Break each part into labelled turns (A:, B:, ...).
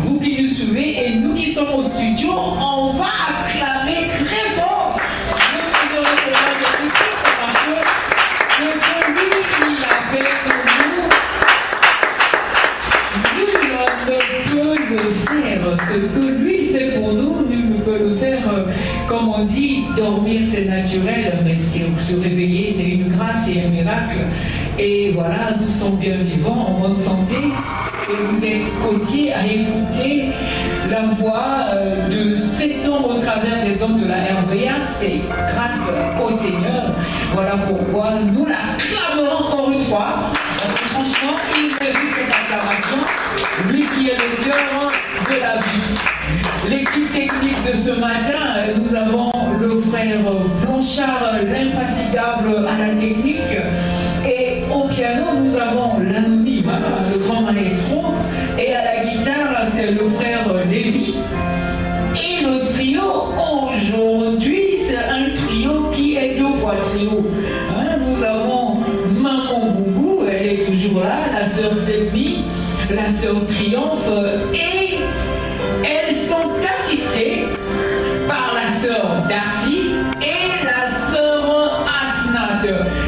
A: vous qui nous suivez et nous qui sommes au studio, on va acclamer très fort notre Seigneur et Sauveur Jésus-Christ parce que ce que lui, il a fait pour nous, nul ne peut le faire. Ce que lui fait pour nous, nul ne peut le faire. Comme on dit, dormir c'est naturel, mais se réveiller c'est une grâce et un miracle. Et voilà, nous sommes bien vivants, en bonne santé. Et vous êtes scottiers à écouter la voix de cet homme au travers des hommes de la RVA. C'est grâce au Seigneur. Voilà pourquoi nous l'acclamons encore une fois. Parce que franchement, il mérite cette acclamation. Lui qui est le cœur de la vie. L'équipe technique de ce matin, nous avons le frère Blanchard, l'infatigable à la technique. Et au piano, nous avons l'anonyme, le grand maestro. Et à la guitare, c'est le frère Lévy. Et le trio, aujourd'hui, c'est un trio qui est deux fois trio. Nous avons Maman Boubou, elle est toujours là, la sœur Selby, la sœur Triomphe. Et elles sont assistées par la sœur Darcy et la sœur Asnat.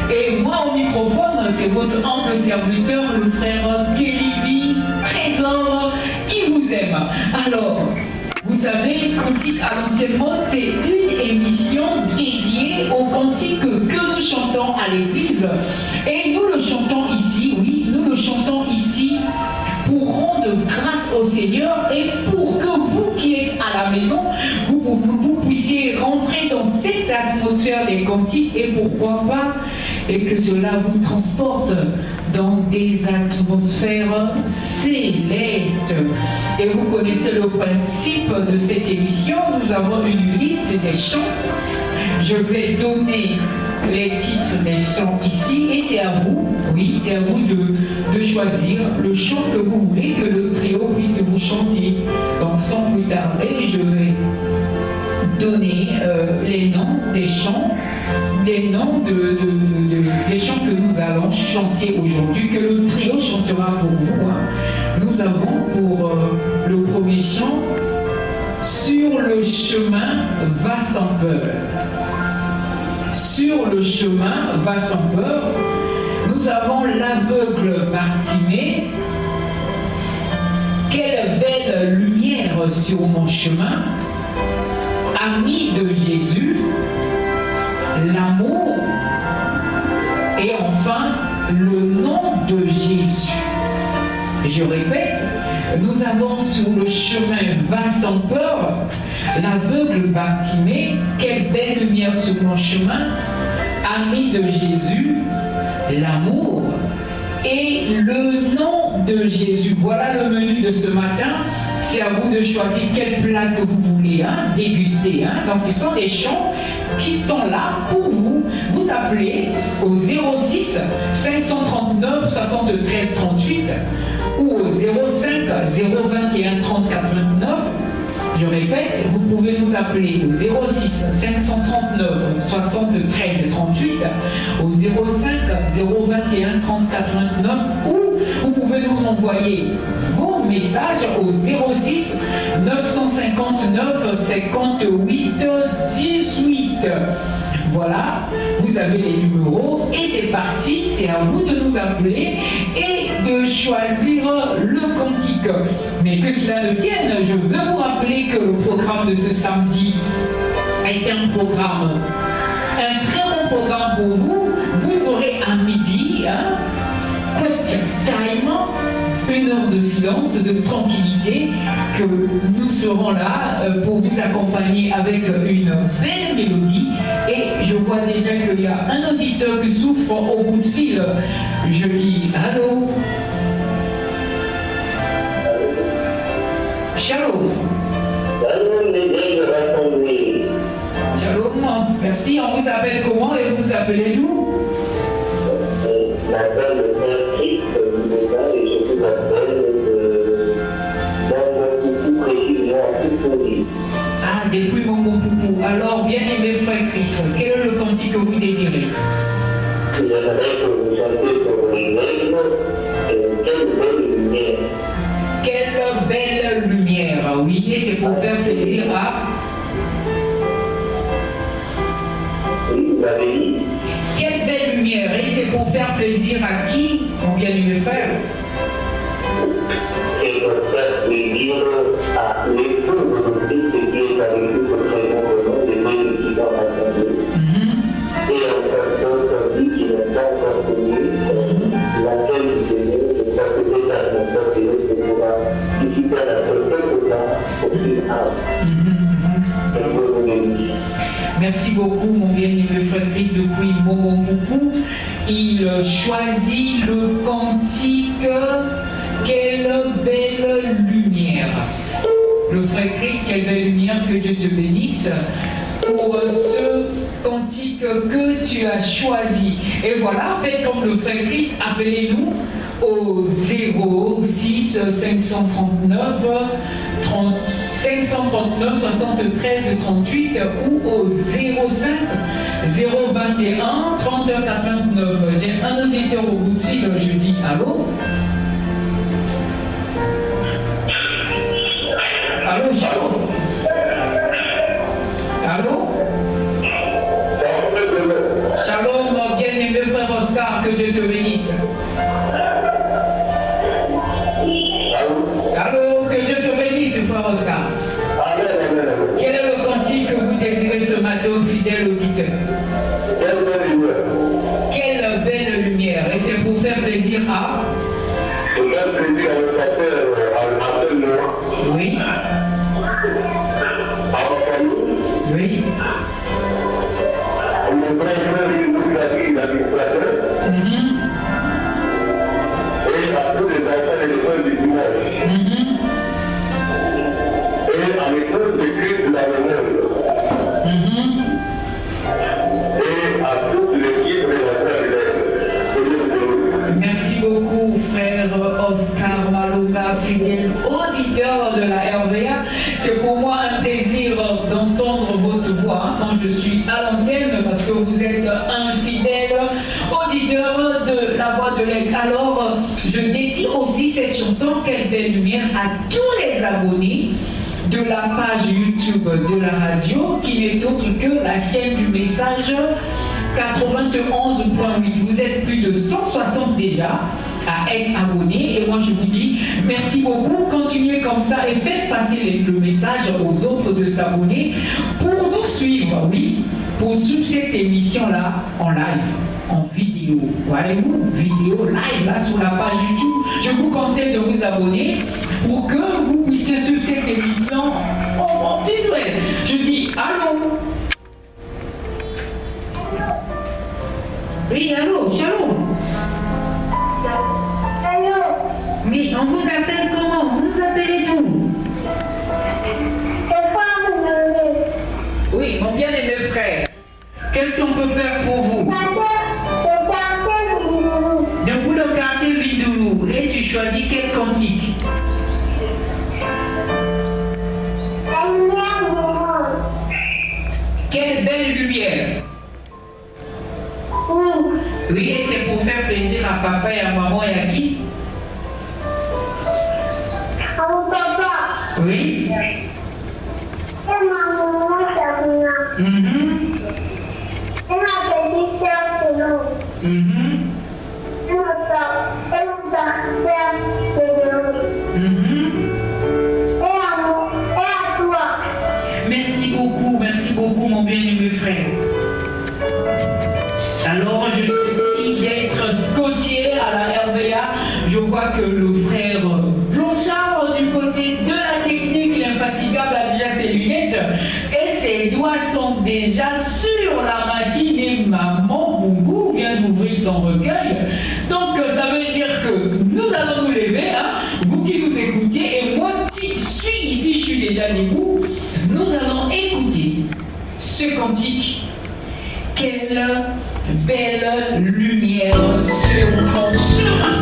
A: Et moi au microphone, c'est votre humble serviteur, le frère Kelly B, Trésor, qui vous aime. Alors, vous savez, Cantique à l'ancienne mode, c'est une émission dédiée aux cantiques que nous chantons à l'église. Et nous le chantons ici, oui, nous le chantons ici pour rendre grâce au Seigneur et pour que vous qui êtes à la maison, vous puissiez rentrer dans cette atmosphère des cantiques et pourquoi pas, et que cela vous transporte dans des atmosphères célestes. Et vous connaissez le principe de cette émission, nous avons une liste des chants. Je vais donner les titres des chants ici et c'est à vous, oui, c'est à vous de choisir le chant que vous voulez, que le trio puisse vous chanter. Donc sans plus tarder, je vais donner les noms des chants, des noms des chants que nous allons chanter aujourd'hui, que le trio chantera pour vous. Nous avons pour le premier chant, Sur le chemin va sans peur. Sur le chemin va sans peur. Nous avons l'aveugle Bartimée. Quelle belle lumière sur mon chemin. Ami de Jésus. L'amour. Et enfin, le nom de Jésus. Je répète, nous avons sur le chemin va sans peur, l'aveugle Bartimée, quelle belle lumière sur mon chemin, ami de Jésus, l'amour et le nom de Jésus. Voilà le menu de ce matin. C'est à vous de choisir quel plat que vous voulez déguster. Donc ce sont des chants qui sont là pour vous. Vous appelez au 06 539 73 38 ou au 05 021 30 89. Je répète, vous pouvez nous appeler au 06 539 73 38, au 05 021 30 89 ou vous pouvez nous envoyer vos messages au 06 959 58 18. Voilà, vous avez les numéros et c'est parti, c'est à vous de nous appeler et de choisir le cantique. Mais que cela ne tienne, je veux vous rappeler que le programme de ce samedi est un très bon programme pour vous. Vous aurez à midi, quick time, une heure de silence, de tranquillité, que nous serons là pour vous accompagner avec une belle mélodie. Et je vois déjà qu'il y a un auditeur qui souffre au bout de fil. Je dis allô. Shalom. Shalom, merci. On vous appelle comment et vous appelez nous? Ah, depuis mon bon poupou. Alors, bien aimé frère Christ, quel est le cantique que vous désirez?
B: J'aimerais que vous chantez pour les règles, quelle belle lumière.
A: Quelle belle lumière. Oui, et c'est pour faire plaisir à...
B: Oui, vous l'avez dit.
A: Quelle belle lumière. Et c'est pour faire plaisir à qui, mon bien-aimé frère?
B: Et pour faire plaisir à l'époux de notre Christ qui est avec nous pour très longtemps, les deux qui sont rassemblés. Et en personne comme lui qui n'est pas encore connu, laquelle vous aimez, je crois que c'est la personne qui est pour participer à la société pour la aucune âme. Et pour vous bénir.
A: Merci beaucoup, mon bien-aimé frère Christ depuis Momomoukou. Il choisit le cantique Quelle belle lumière. Le frère Christ, quelle belle lumière, que Dieu te bénisse pour ce cantique que tu as choisi. Et voilà, faites comme le frère Christ, appelez-nous au 06 539 73 38 ou au 05 021 30 89. J'ai un auditeur au bout de fil, je dis allô. Allô, Shalom. Allô? Shalom, bien-aimé frère Oscar, que Dieu te bénisse. Allô, que Dieu te bénisse, frère Oscar. Quel est le cantique que vous désirez ce matin, fidèle auditeur? Quelle belle lumière. Et c'est pour faire plaisir à...
B: Pour faire plaisir à notre pasteur,
A: Oui. Oui.
B: Mon frère l'administrateur, et à tous les enfants et les frères du dimanche. Et à l'école de Christ de la Mémoire. Et à toute l'équipe de la Terre.
A: Merci beaucoup, frère Oscar Maloga, fidèle auditeur de la RVA. C'est pour moi un plaisir d'entendre votre voix quand je suis à l'antenne, parce que vous êtes un fidèle auditeur de la voix de l'aigle. Alors, je dédie aussi cette chanson, Quelle belle lumière, à tous les abonnés de la page YouTube de la radio, qui n'est autre que la chaîne du message 91.8. Vous êtes plus de 160 déjà à être abonnés, et moi je vous dis merci beaucoup, continuez comme ça et faites passer le message aux autres de s'abonner pour nous suivre, oui, pour suivre cette émission là en live, en vidéo, voyez-vous, vidéo live là sur la page YouTube. Je vous conseille de vous abonner pour que vous puissiez suivre cette émission en visuel. Je dis allô. Oui, allô, Shalom.
C: Allô?
A: Oui, on vous appelle comment? Vous nous appelez d'où?
C: C'est quoi mon nom?
A: Oui, mon bien-aimé frère. Qu'est-ce qu'on peut faire pour vous? Depuis le quartier Vindoulou. Et tu choisis quel cantique? Quelle belle lumière. Oui, et c'est pour faire plaisir à papa et à maman et à qui?
C: À mon papa.
A: Oui.
C: Et ma maman, Sabrina. Et ma petite sœur, Selon. Et mon père, Selon. Et à toi.
A: Merci beaucoup, mon bien-aimé frère. Alors, je te dis d'être scotché à la RVA. Je vois que le frère Blanchard, du côté de la technique, l'infatigable, a déjà ses lunettes et ses doigts sont déjà sur la machine. Et maman Bougou vient d'ouvrir son recueil. Donc, ça veut dire que nous allons nous lever, hein, vous qui nous écoutez, et moi qui suis ici, je suis déjà debout. Nous allons écouter ce cantique. Quelle belle lumière sur mon chemin.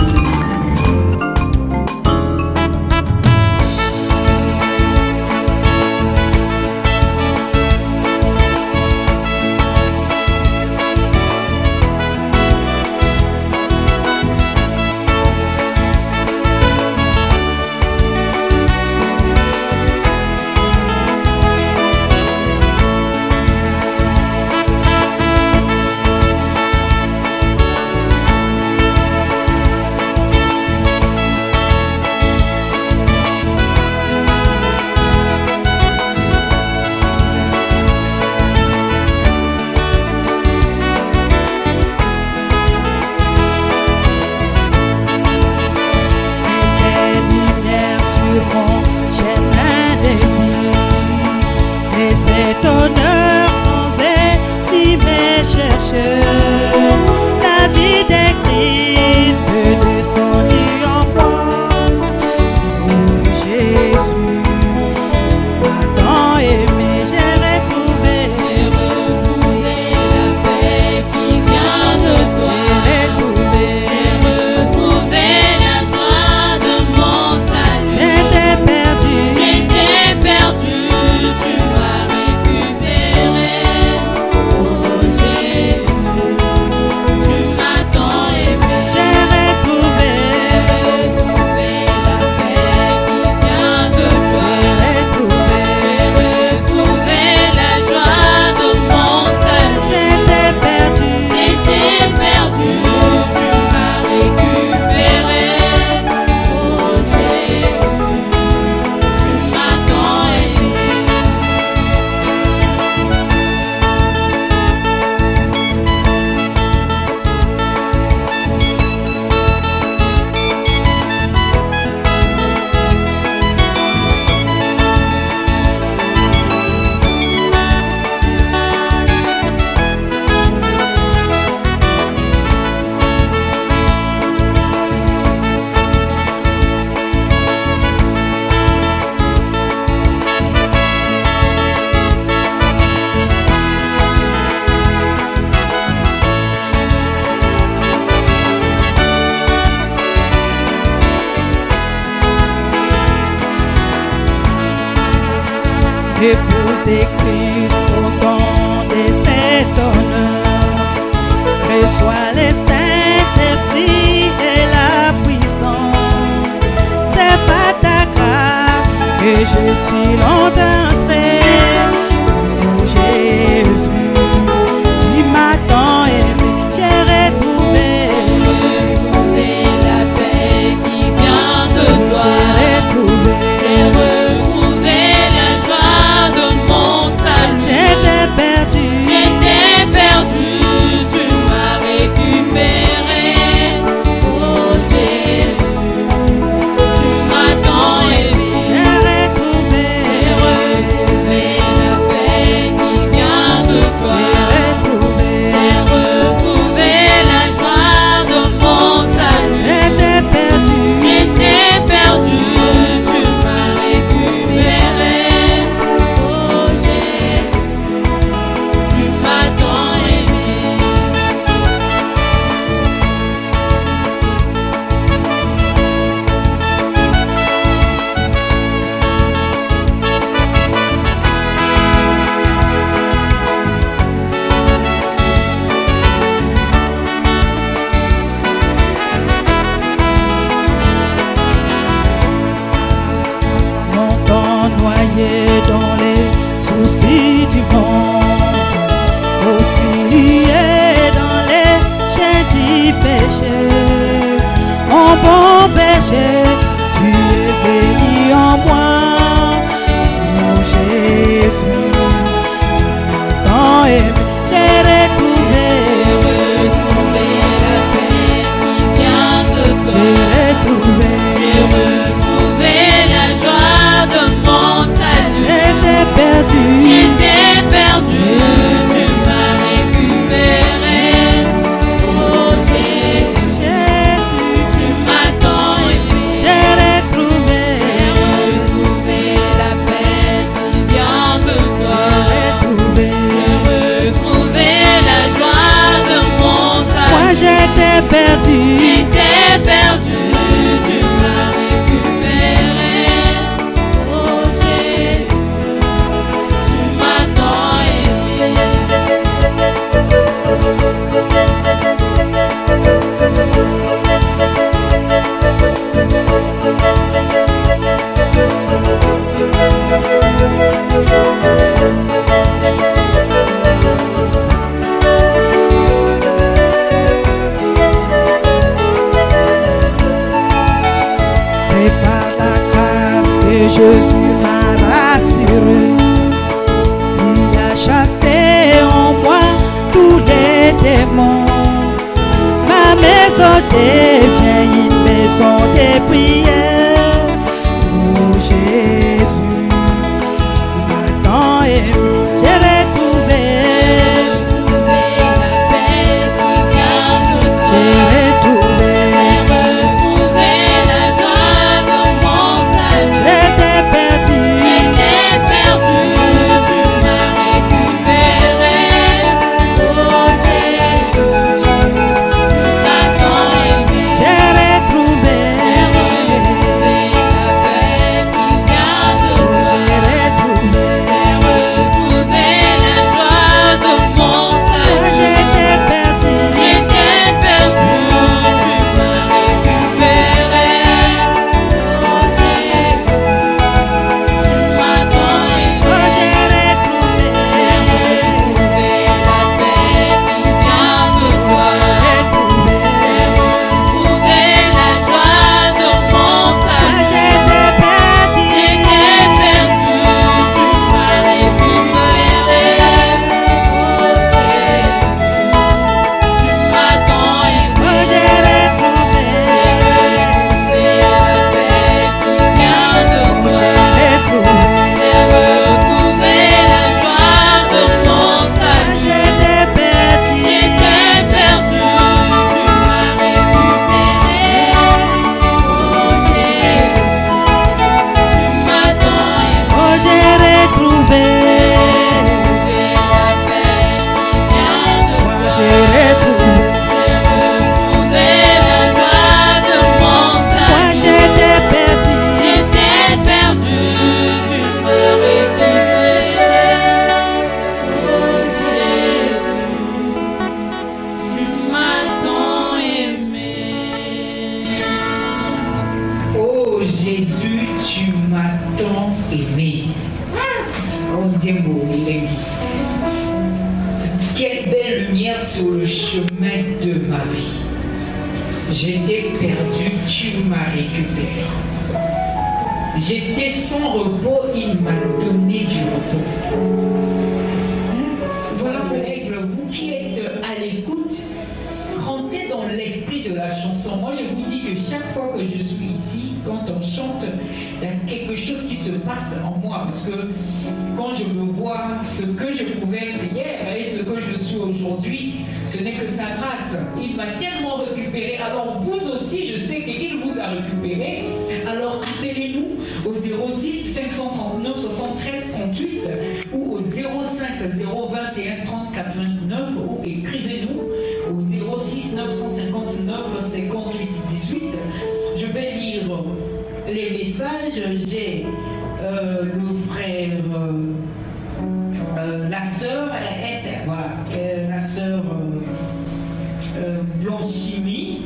D: épouse des Christ au temps de cet honneur. Reçois les Saint-Esprit et la puissance. C'est par ta grâce que je suis longtemps entré. Oh Jésus, tu m'as tant aimé, j'ai retrouvé
E: la paix qui vient de toi. J'ai retrouvé la joie de mon salut.
D: J'étais perdu,
E: tu m'as récupéré. Oh Jésus, tu m'as tant aimé.
D: j'ai retrouvé
E: La paix qui vient de toi. J'ai retrouvé la joie de mon salut.
D: j'étais perdu,
E: tu m'as récupéré. Oh Jésus, tu m'as tant aimé.
D: longtemps noyé dans les soucis du monde, aussi lié dans les chaînes du péché. Mon bon berger, tu es béni en moi. Oh Jésus, tu m'as tant aimé, j'ai retrouvé
E: La paix qui vient de toi.
D: j'ai retrouvé
E: La joie de mon salut.
D: j'étais perdu,
E: Tu m'as récupéré. Oh Jésus,
D: Jésus,
E: tu m'as tant aimé.
D: j'ai retrouvé
E: La paix qui vient de toi.
D: retrouvé.
E: La joie de mon salut.
D: Moi j'étais perdu,
E: Tu m'as récupéré. Oh Jésus, tu m'as tant aimé.
D: c'est par la grâce que Jésus m'a rassuré. Tu as chassé en moi tous les démons. Ma maison devient une maison de prière. Oh Jésus, tu m'as tant aimé, j'ai retrouvé,
E: La paix qui vient de toi.
D: j'ai retrouvé.
E: La joie de mon salut.
D: J'étais perdu,
E: Tu m'as récupéré. Oh Jésus, tu m'as tant aimé.
D: j'ai retrouvé.
A: quelle belle lumière sur le chemin de ma vie. J'étais perdu, tu m'as récupéré. J'étais sans repos, il m'a donné du repos. Voilà, mon aigle, vous qui êtes à l'écoute, rentrez dans l'esprit de la chanson. Moi, je vous dis que chaque fois que je suis ici, quand on chante, il y a quelque chose qui se passe en moi. Parce que quand je me vois ce que je pouvais être hier et ce que je suis aujourd'hui, ce n'est que sa grâce. Il m'a tellement récupéré. Alors vous aussi, je sais qu'il vous a récupéré. Alors appelez-nous au 06 539 73 38 ou au 05 021 30 89 ou écrivez-nous au 06 959 58 18. Je vais lire les messages. J'ai le frère, la sœur, voilà, la sœur Blanchimi.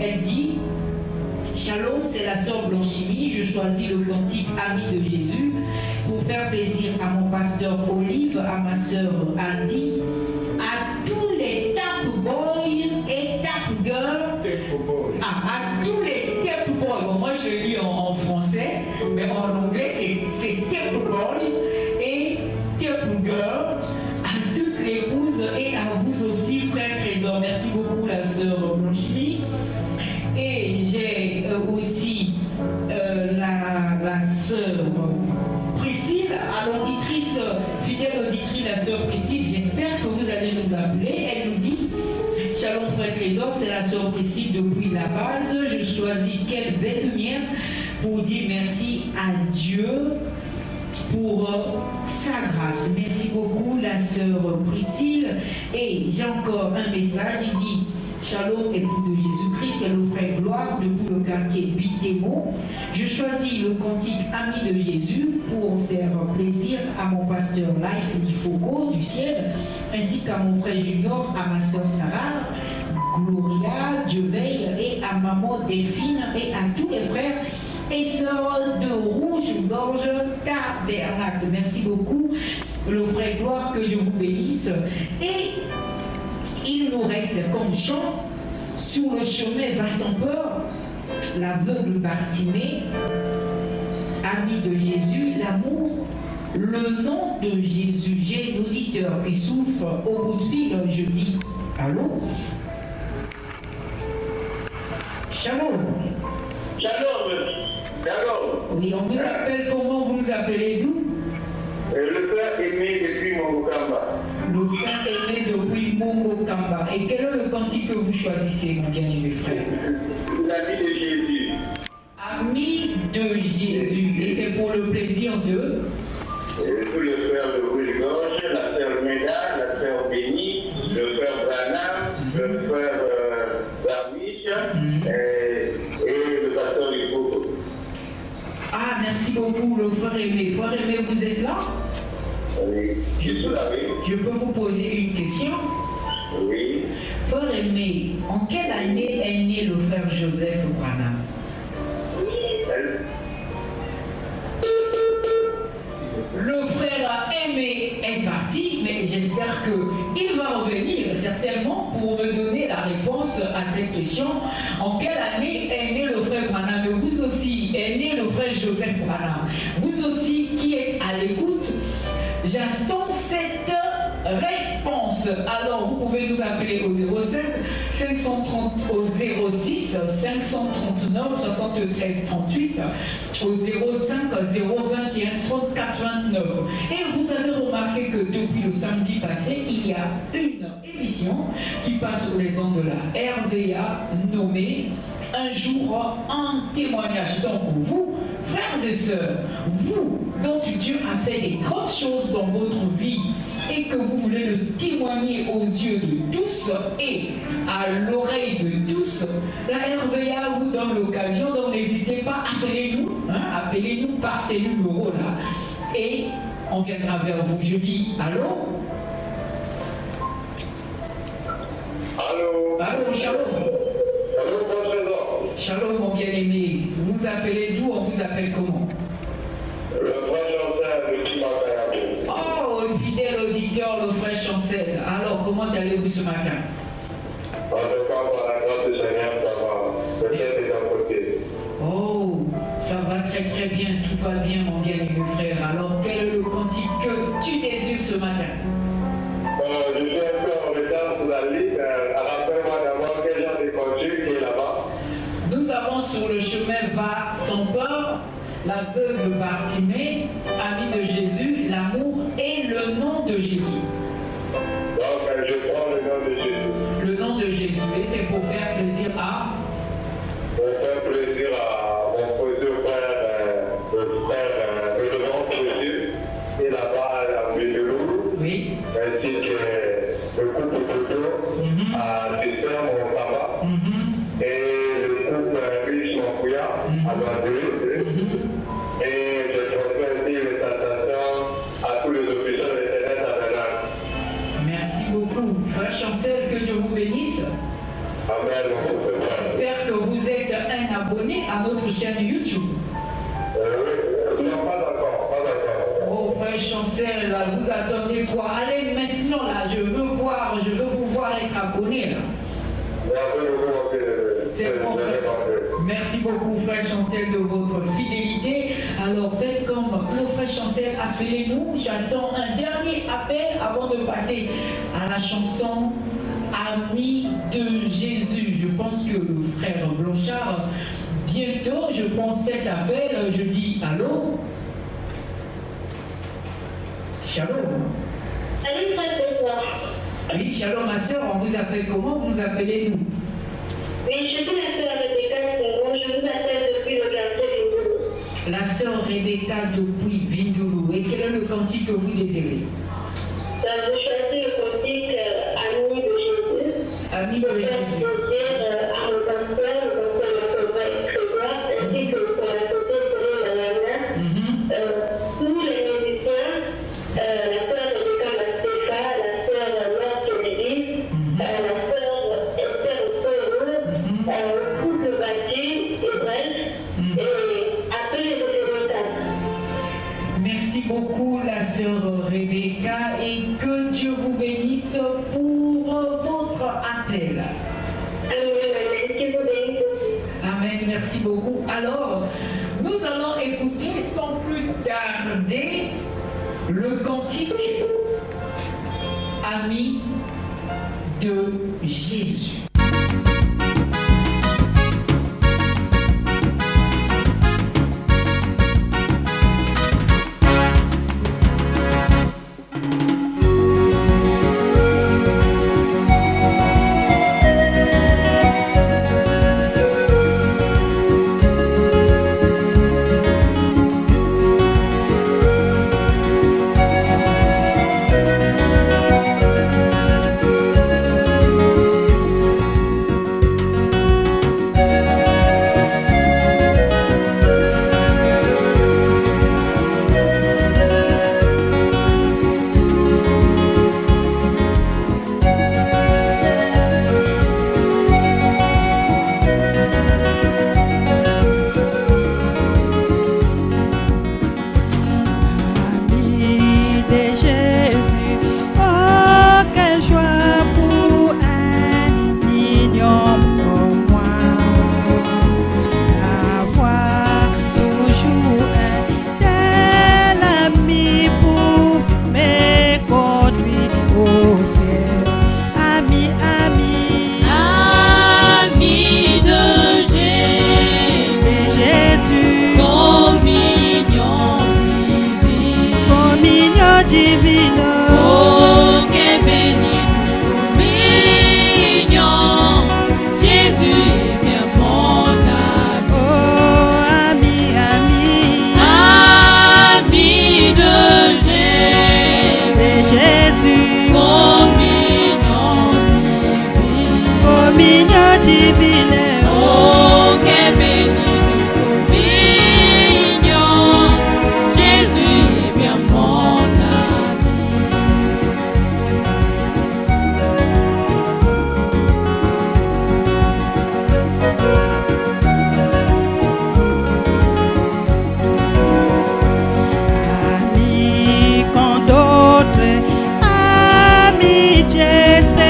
A: Elle dit: Shalom, c'est la sœur Blanchimi. Je choisis le cantique Ami de Jésus pour faire plaisir à mon pasteur Olive, à ma sœur Andy, à tous les tap boys et tap girls, à tous les tap boys. Bon, moi je lis en français, mais en anglais c'est tap boys et tap girls, à toutes les épouses et à vous aussi, frère Trésor. Merci beaucoup, la sœur Blanchimi. Et j'ai aussi la sœur Priscille, à l'auditrice, fidèle auditrice, la sœur Priscille. J'espère que vous allez nous appeler. Elle nous dit: Shalom frère Trésor, c'est la sœur Priscille depuis la base. Je choisis quelle belle lumière pour dire merci à Dieu pour sa grâce. Merci beaucoup, la sœur Priscille. Et j'ai encore un message, il dit: Shalom, époux de Jésus-Christ, c'est le frère Gloire depuis le quartier Bitémo. Je choisis le cantique Ami de Jésus pour faire plaisir à mon pasteur Life Nifogo du ciel, ainsi qu'à mon frère Junior, à ma soeur Sarah, Gloria, Dieu veille, et à maman Delphine, et à tous les frères et sœurs de Rouge-Gorge Tabernacle. Merci beaucoup, le frère Gloire, que je vous bénisse. Et il nous reste comme chant sur le chemin va sans peur, l'aveugle Bartimée, ami de Jésus, l'amour, le nom de Jésus. J'ai un auditeur qui souffre au bout de fil. Je dis allô? Shalom.
B: Shalom. Shalom.
A: Oui, on vous appelle comment? Vous nous appelez d'où?
B: Le frère aimé depuis Mongokamba.
A: Le frère aimé depuis Mongokamba. Et quel est le cantique que vous choisissez, mon bien-aimé frère?
B: L'ami de Jésus.
A: Ami de Jésus. Et c'est pour le plaisir de?
B: Tous les frères de Rouge-Gorge, la sœur Méda, la sœur Béni, le frère Branham, le frère Darwish et le pasteur Lipo.
A: Ah, merci beaucoup, le frère aimé. Frère aimé, vous êtes là?
B: Oui, je suis là, oui.
A: Je peux vous poser une question?
B: Oui.
A: Frère aimé, en quelle année est né le frère Joseph Branham? Le frère aimé est parti, mais j'espère qu'il va revenir certainement pour me donner la réponse à cette question. En quelle année est né le frère Branham? Vous aussi, est né le frère Joseph Branham. Vous aussi qui êtes à l'écoute, j'attends cette réponse. Alors vous pouvez nous appeler au 05 530 au 06 539 73 38 au 05 021 30 89. Et vous avez remarqué que depuis le samedi passé, il y a une émission qui passe sur les ondes de la RVA nommée Un jour en témoignage. Donc vous, frères et sœurs, vous dont Dieu a fait des grandes choses dans votre vie et que vous voulez le témoigner aux yeux de tous et à l'oreille de tous, la RVA vous donne l'occasion. Donc n'hésitez pas, appelez-nous, appelez-nous par ces numéros-là et on viendra vers vous. Je dis allô?
B: Allô?
A: Allô, shalom.
B: Allô, bonjour.
A: Shalom, mon bien-aimé. Vous appelez d'où? On vous appelle comment?
B: Le frère Chancel de Chimakayabo.
A: Oh, fidèle auditeur, le frère Chancel. Alors, comment allez-vous ce matin?
B: En tout cas, par la grâce du Seigneur, ça va. Peut-être est à côté.
A: Oh, ça va très très bien, tout va bien mon bien-aimé frère. Alors quel est le cantique que tu désires ce matin?
B: Je suis un peu en retard sur la liste. Rappelle-moi d'abord quel genre de cantique qui est là-bas.
A: Nous avons sur le chemin va sans peur, l'aveugle Bartimée, ami de Jésus, l'amour et le nom de Jésus.
B: Donc je prends le nom de Jésus.
A: Le nom de Jésus, et c'est pour faire plaisir à...
B: Pour faire plaisir à mon précieux frère, le grand précieux, qui est là-bas à Védelou,
A: Oui.
B: ainsi que le couple Toto, à Tessé, mon papa, et le couple riche, mon couillard, à Bandé, et je transmets aussi les salutations à tous les officiels de l'Éternel à Bénin.
A: Merci beaucoup. Frère Chancel, que Dieu vous bénisse.
B: Amen, mon frère.
A: J'espère que vous êtes un abonné à notre chaîne YouTube.
B: Oui, non, pas encore, pas encore.
A: Oh, frère Chancel, vous attendez quoi? Allez maintenant là, je veux pouvoir être abonné là. C'est bon, merci beaucoup, frère Chancel, de votre fidélité. Alors, faites comme le frère Chancel, appelez-nous. J'attends un dernier appel avant de passer à la chanson Ami de Jésus. Je pense que le frère Blanchard, bientôt, je prends cet appel. Je dis allô? Shalom.
C: Salut, frère Benoît.
A: Oui, shalom, ma soeur. On vous appelle comment? Vous appelez-nous?
C: Oui, je suis la sœur Rebecca Congo. Je vous appelle depuis le quartier de
A: La sœur Rebecca depuis Bindoulou. Et quel est le cantique que vous désirez?
C: Vous choisissez le cantique Ami de Jésus.
A: Ami de Jésus.
C: À mon pasteur, le pasteur Prévoit, ainsi que pour la côté de la nana. Tous les musiciens, la sœur Rebecca Mastéfa, la sœur Marc Kennedy, la sœur Esther Ossoro, le couple Badi et bref, et appelez les représentants.
A: Merci beaucoup, la sœur Rebecca, et que Dieu vous bénisse pour votre appel. Amen, merci beaucoup. Alors, nous allons écouter sans plus tarder le cantique Ami de Jésus.
D: Ami, quand d'autres amis, Jésus.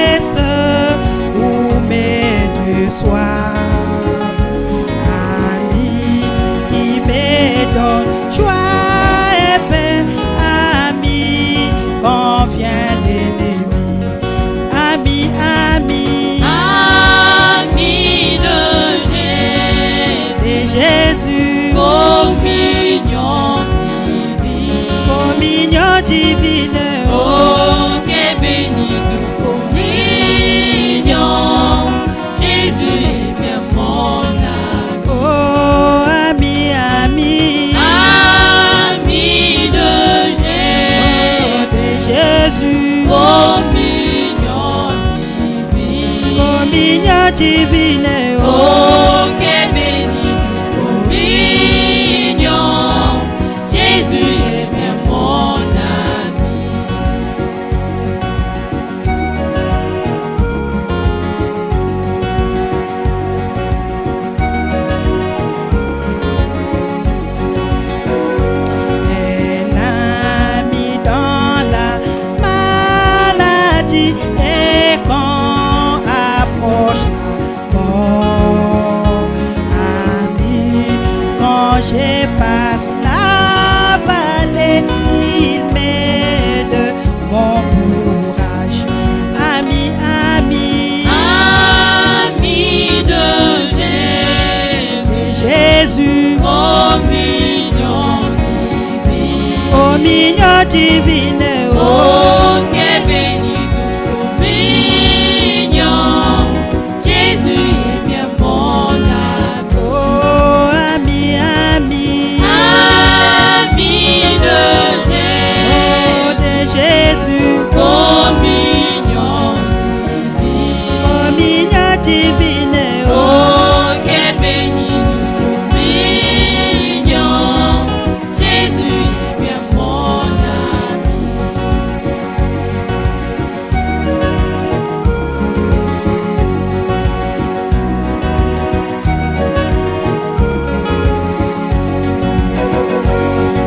D: divine.
E: Oh, que béni douce communion. Jésus est bien mon ami.
D: Oh, ami, ami.
E: Ami de
D: Jésus.
E: Communion divine.
D: Communion divine.
E: Oh, que béni douce communion. Jésus est bien mon ami.
D: Un ami dans la maladie et quand approche la mort. Ami, quand je passe la vallée, il m'aide mon courage. Ami, ami,
E: Ami de Jésus.
D: Jésus,
E: Communion divine.
D: communion divine.
E: Oh, que béni douce communion. Jésus est bien mon ami.
D: Oh, ami, ami,
E: Ami de
D: Jésus,
E: Communion divine.
D: communion divine.
E: Oh, que béni douce communion. Jésus est bien mon ami.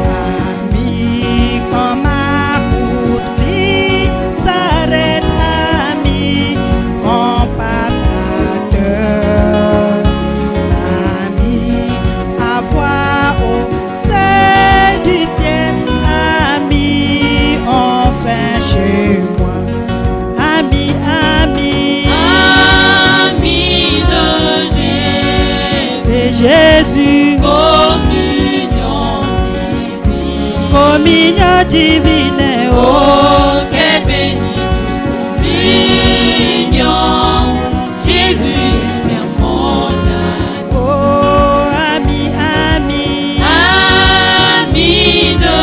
D: Ami, quand ma route vie s'arrête, ami, on passe la terre. Ami, à voir au sein du ciel, ami, enfin chez moi. Ami, ami,
E: Ami de Jésus.
D: c'est Jésus,
E: Communion divine.
D: communion divine.
E: Oh, que béni douce communion. Jésus est bien mon ami.
D: Oh, ami, ami,
E: Ami de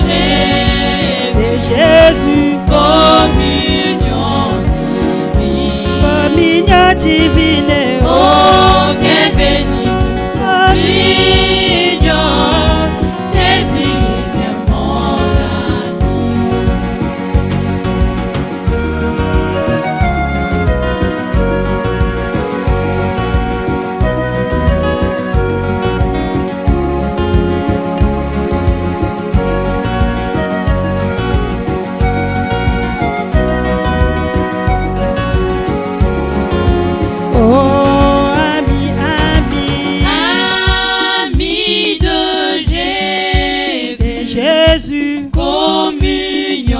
E: Jésus.
D: c'est Jésus,
E: Communion divine.
D: communion divine.
E: Oh, que béni douce communion. Jésus est bien mon ami.
D: Oh, ami, ami,
E: Ami de Jésus.
D: c'est Jésus,
E: Communion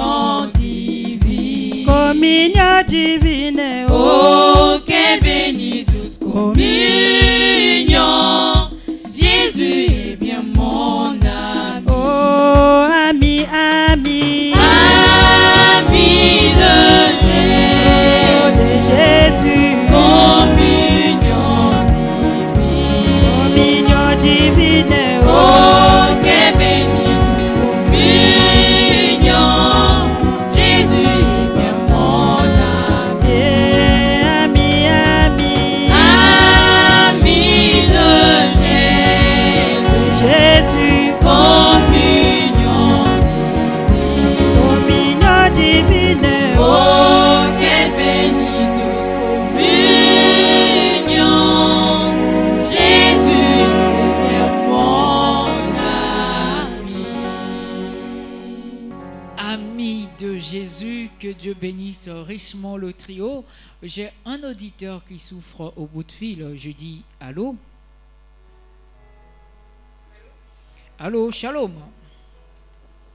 E: divine.
D: communion divine.
E: Oh, que béni douce communion. Jésus est bien mon ami.
D: Oh, ami, ami,
E: Ami de
D: oh,
E: Jésus.
D: c'est Jésus,
E: Communion divine.
D: communion divine.
E: Oh, que béni douce communion. Jésus est bien mon ami.
D: Yeah, ami, ami,
E: Ami de Jésus.
D: Jésus,
E: Communion divine.
D: communion divine.
E: Oh, que béni douce communion. Jésus est mon ami.
A: Amis de Jésus, que Dieu bénisse richement le trio. J'ai un auditeur qui souffre au bout de fil. Je dis allô? Allô, shalom.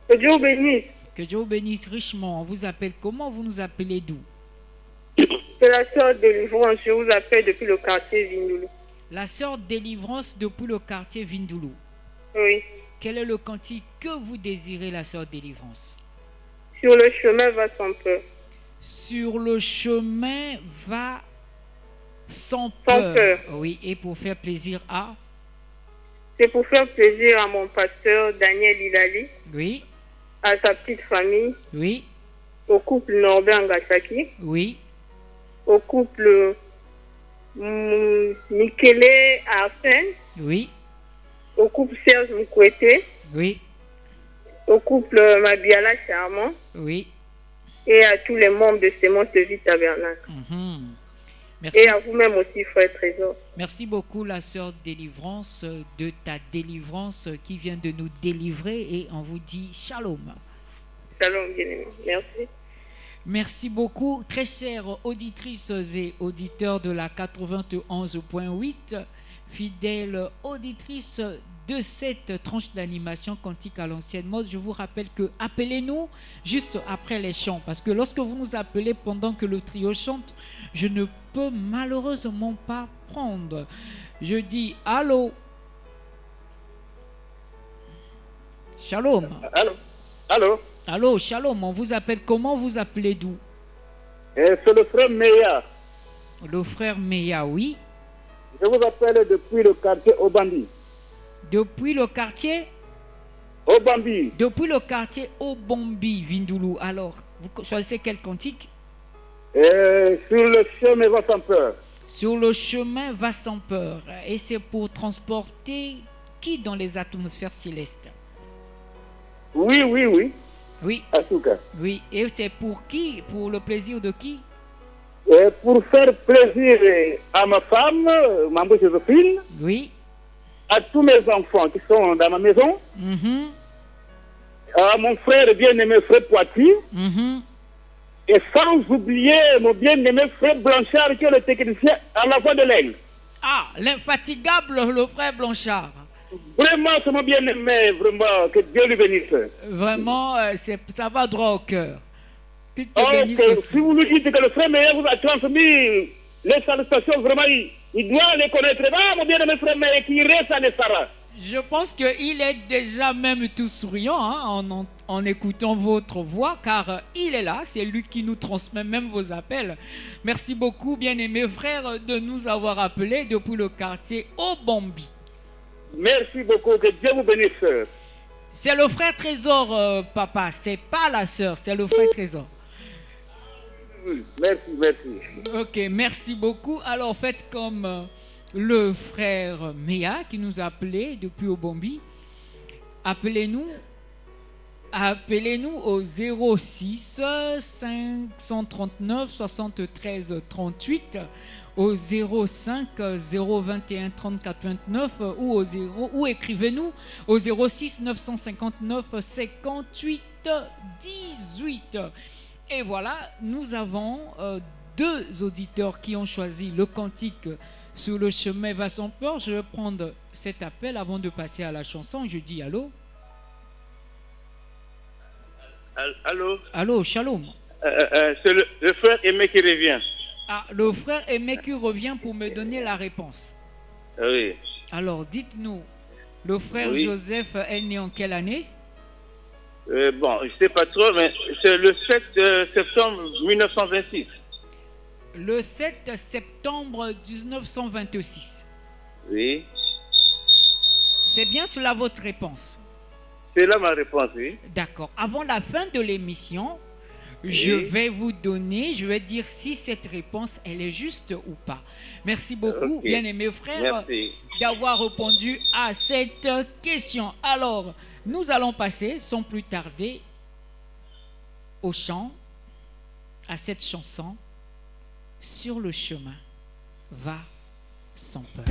C: Que Dieu vous bénisse.
A: Que Dieu vous bénisse richement. On vous appelle comment? Vous nous appelez d'où?
C: C'est la sœur de Délivrance. Je vous appelle depuis le quartier Vindoulou.
A: La sœur Délivrance depuis le quartier Vindoulou.
C: Oui.
A: Quel est le cantique que vous désirez, la sœur Délivrance?
C: Sur le chemin va sans peur.
F: Sur le chemin va sans
C: Sans peur.
F: Oui, et pour faire plaisir à...
C: C'est pour faire plaisir à mon pasteur Daniel Ilali,
F: Oui,
C: à sa petite famille,
F: oui,
C: au couple Norbert Ngasaki,
F: oui,
C: au couple Michele Afen,
F: oui,
C: au couple Serge Moukwete,
F: oui,
C: au couple Mabiala Charmant
F: oui.
C: et à tous les membres de Sémence de Vie Tabernacle.
F: Mhm. Merci.
C: Et à vous-même aussi, frère Trésor.
F: Merci beaucoup, la sœur Délivrance, de ta délivrance qui vient de nous délivrer, et on vous dit shalom.
C: Shalom, bien-aimé. Merci.
F: Merci beaucoup, très chères auditrices et auditeurs de la 91.8, fidèles auditrices de cette tranche d'animation quantique à l'ancienne mode. Je vous rappelle que appelez-nous juste après les chants, parce que lorsque vous nous appelez pendant que le trio chante, je ne peux malheureusement pas prendre. Je dis allô. Shalom.
G: Allô? Allô?
F: Allô, shalom. On vous appelle comment? Vous appelez d'où?
G: C'est le frère Meya.
F: Le frère Meya, oui.
G: Je vous appelle depuis le quartier Obambi.
F: Depuis le quartier?
G: Obambi.
F: Depuis le quartier Obambi, Vindoulou. Alors, vous choisissez quel cantique?
G: Sur le chemin va sans peur.
F: Sur le chemin va sans peur. Et c'est pour transporter qui dans les atmosphères célestes?
G: Oui, oui, oui.
F: Oui,
G: Asuka.
F: oui. Et c'est pour qui? Pour le plaisir de qui?
G: Pour faire plaisir à ma femme, Mambo Joséphine,
F: Oui.
G: à tous mes enfants qui sont dans ma maison,
F: Mhm,
G: à mon frère bien-aimé frère Poiti,
F: mhm.
G: et sans oublier mon bien-aimé frère Blanchard qui est le technicien à la voix de l'aigle.
F: Ah, l'infatigable, le frère Blanchard.
G: Vraiment, c'est mon bien-aimé, vraiment, que Dieu lui bénisse.
F: Vraiment, ça va droit au cœur. Que Dieu
G: Oh,
F: bénisse
G: que
F: aussi.
G: si vous nous dites que le frère Meyer vous a transmis les salutations, vraiment, il doit les connaître. Ah, mon bien-aimé frère Meyer, qui reste à l'Essara.
F: Je pense qu'il est déjà même tout souriant hein, en écoutant votre voix, car il est là, c'est lui qui nous transmet même vos appels. Merci beaucoup, bien-aimés frères, de nous avoir appelés depuis le quartier Obambi.
G: Merci beaucoup, que Dieu vous bénisse.
F: C'est le frère Trésor, papa, c'est pas la sœur, c'est le frère Trésor.
G: Merci, merci.
F: Ok, merci beaucoup. Alors faites comme le frère Meya qui nous a appelés depuis Obambi. Appelez-nous au 06 539 73 38, au 05 021 34 29 ou écrivez-nous au 06 959 58 18. Et voilà, nous avons deux auditeurs qui ont choisi le cantique Sur le chemin va sans peur. Je vais prendre cet appel avant de passer à la chanson. Je dis allô.
G: Allô?
F: Allô, shalom.
G: C'est le frère Aimé qui revient.
F: Ah, le frère Aimé qui revient pour me donner la réponse.
G: Oui.
F: Alors, dites-nous, le frère
G: Oui.
F: Joseph est né en quelle année?
G: Bon, je ne sais pas trop, mais c'est le 7 septembre 1926.
F: Le 7 septembre 1926.
G: Oui.
F: C'est bien cela votre réponse?
G: C'est là ma réponse, oui.
F: D'accord. Avant la fin de l'émission, je vais vous donner, je vais dire si cette réponse, elle est juste ou pas. Merci beaucoup,
G: Ok.
F: bien-aimés frères,
G: Merci.
F: d'avoir répondu à cette question. Alors, nous allons passer, sans plus tarder, au chant, à cette chanson, Sur le chemin, va sans peur.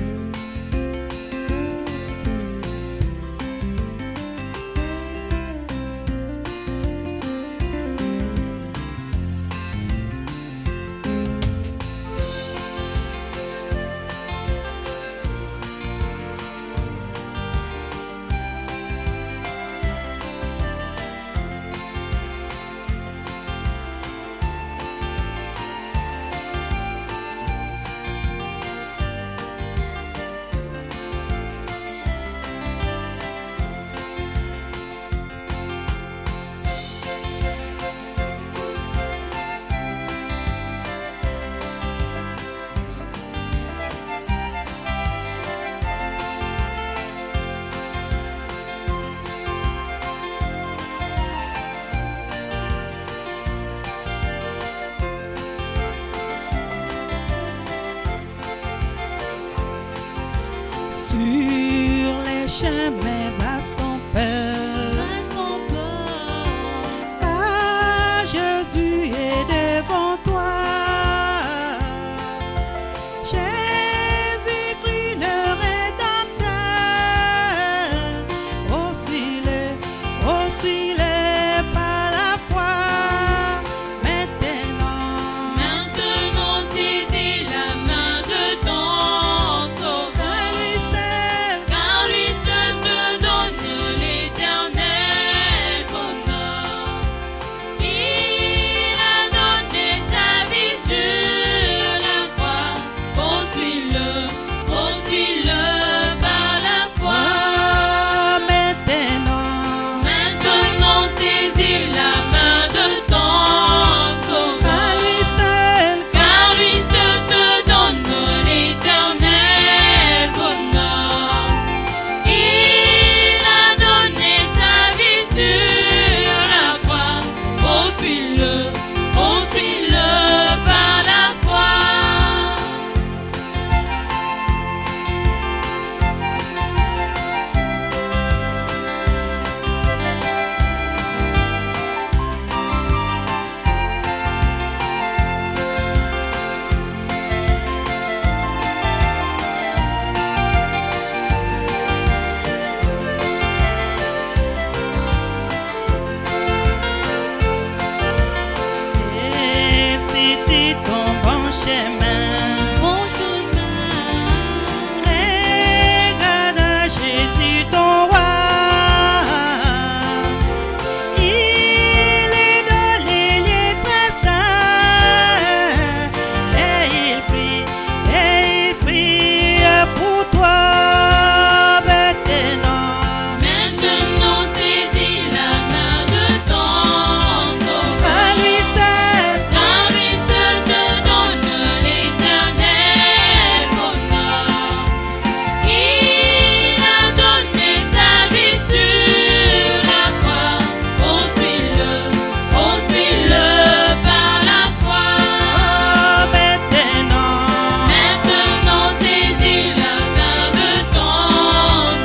D: dis ton bon chemin.
E: Bon chemin.
D: Regarde Jésus ton roi. Il est dans les lieux très saints. Et il prie pour toi maintenant.
E: Maintenant saisis la main de ton sauveur.
D: À lui seul,
E: Car lui seul te donne l'éternel bonheur. Il a donné sa vie sur la croix. Poursuis-le par la foi.
D: maintenant.
E: Maintenant saisis la main de ton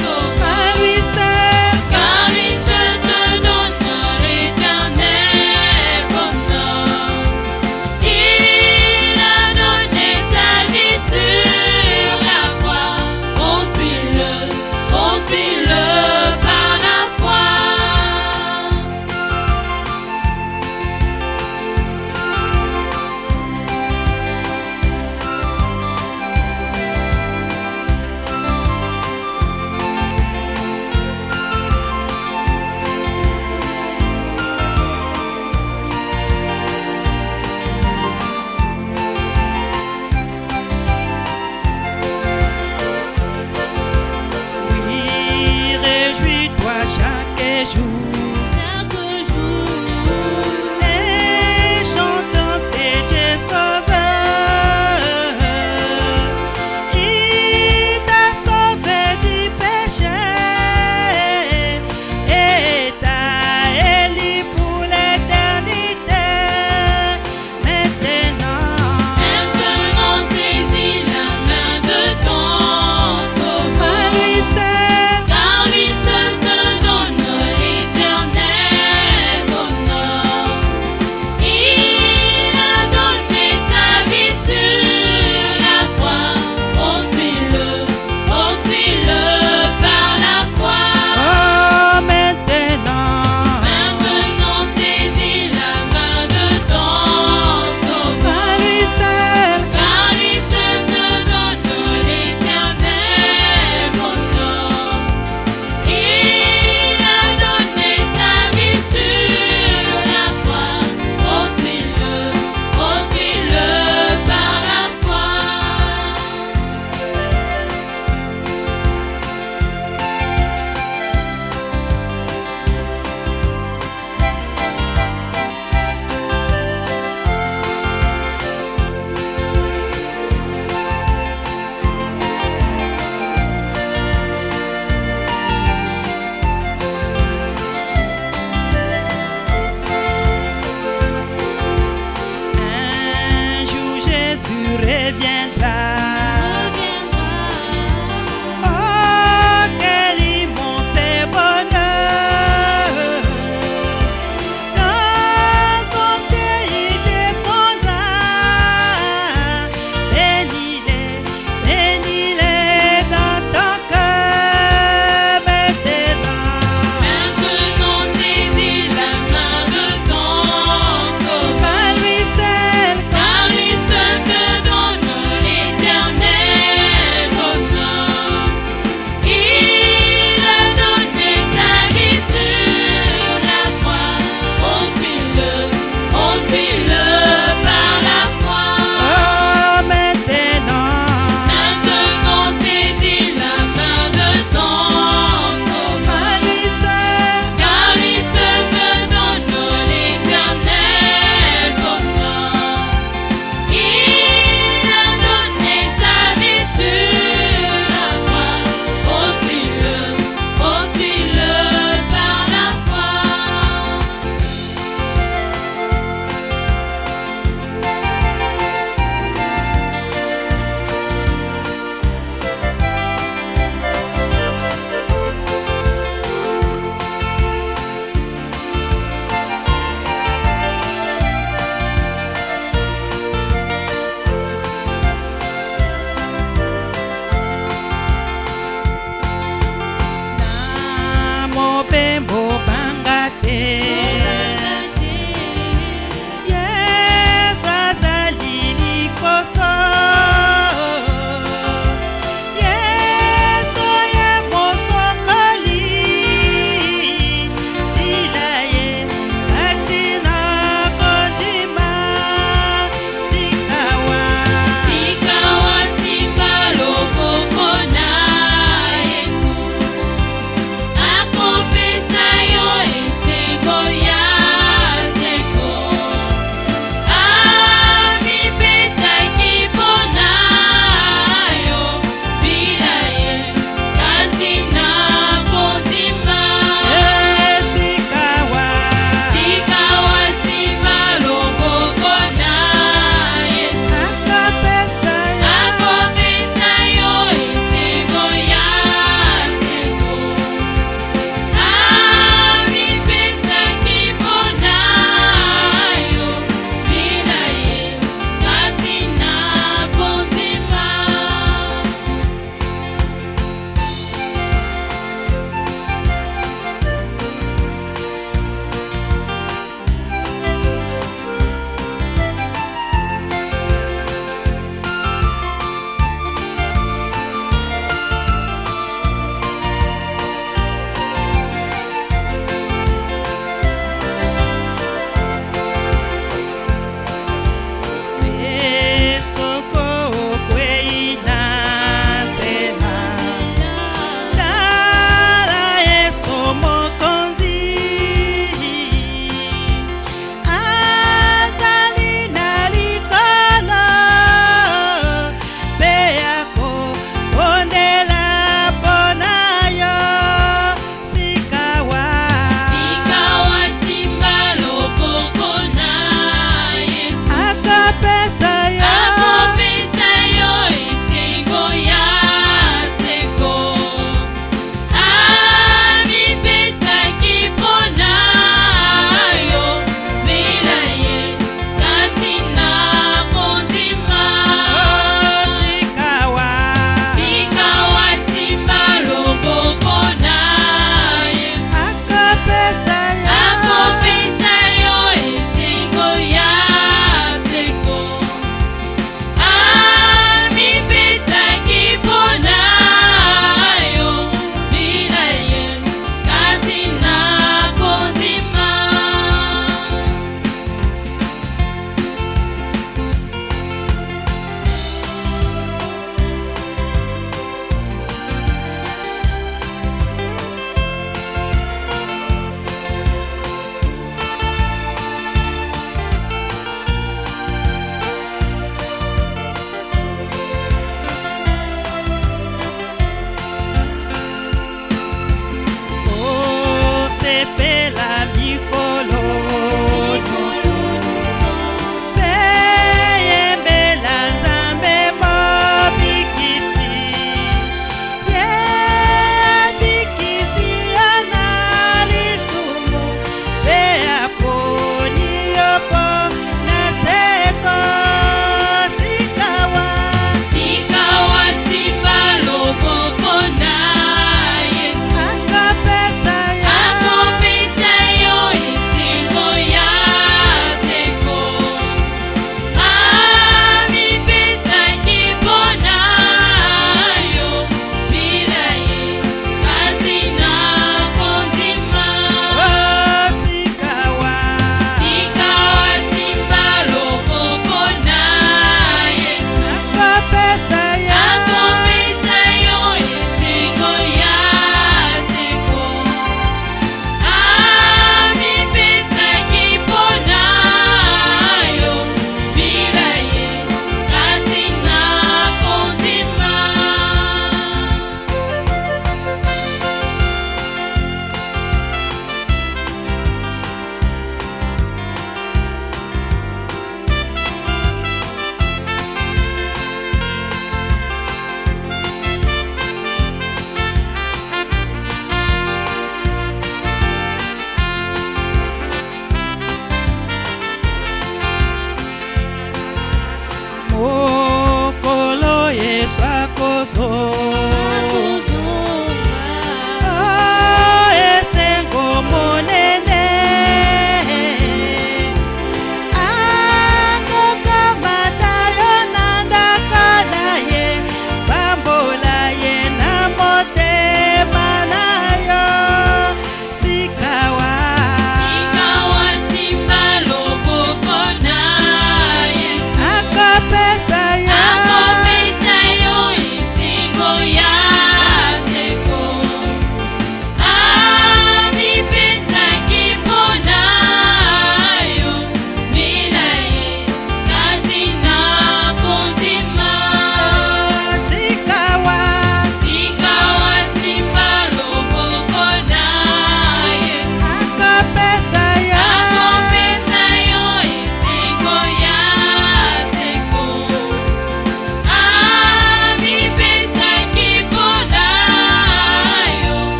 E: sauveur.
D: À lui seul,
E: Car lui seul te donne l'éternel bonheur. Il a donné sa vie sur la croix. Poursuis-le par la foi.
D: oui, réjouis-toi chaque jour.
E: Chaque jour,
D: Et chantons c'est Dieu sauveur. Il t'a sauvé du péché et t'a élu pour l'éternité. Maintenant,
E: saisis la main de ton sauveur.
D: à lui seul,
E: Car lui seul te donne l'éternel bonheur. Il a donné sa vie sur la croix. Poursuis-le par la foi.
D: oh maintenant,
E: Maintenant saisis la main de ton sauveur.
D: à lui seul,
E: Car lui seul te donne l'éternel bonheur. Il a donné sa vie sur la croix. Poursuis-le par la foi.
D: un jour Jésus reviendra. Oh, quel immense bonheur! Dans son ciel il défendra. Bénis-les dans ton cœur maintenant.
E: Maintenant saisis la main de ton sauveur.
D: À lui seul,
E: Car lui seul te donne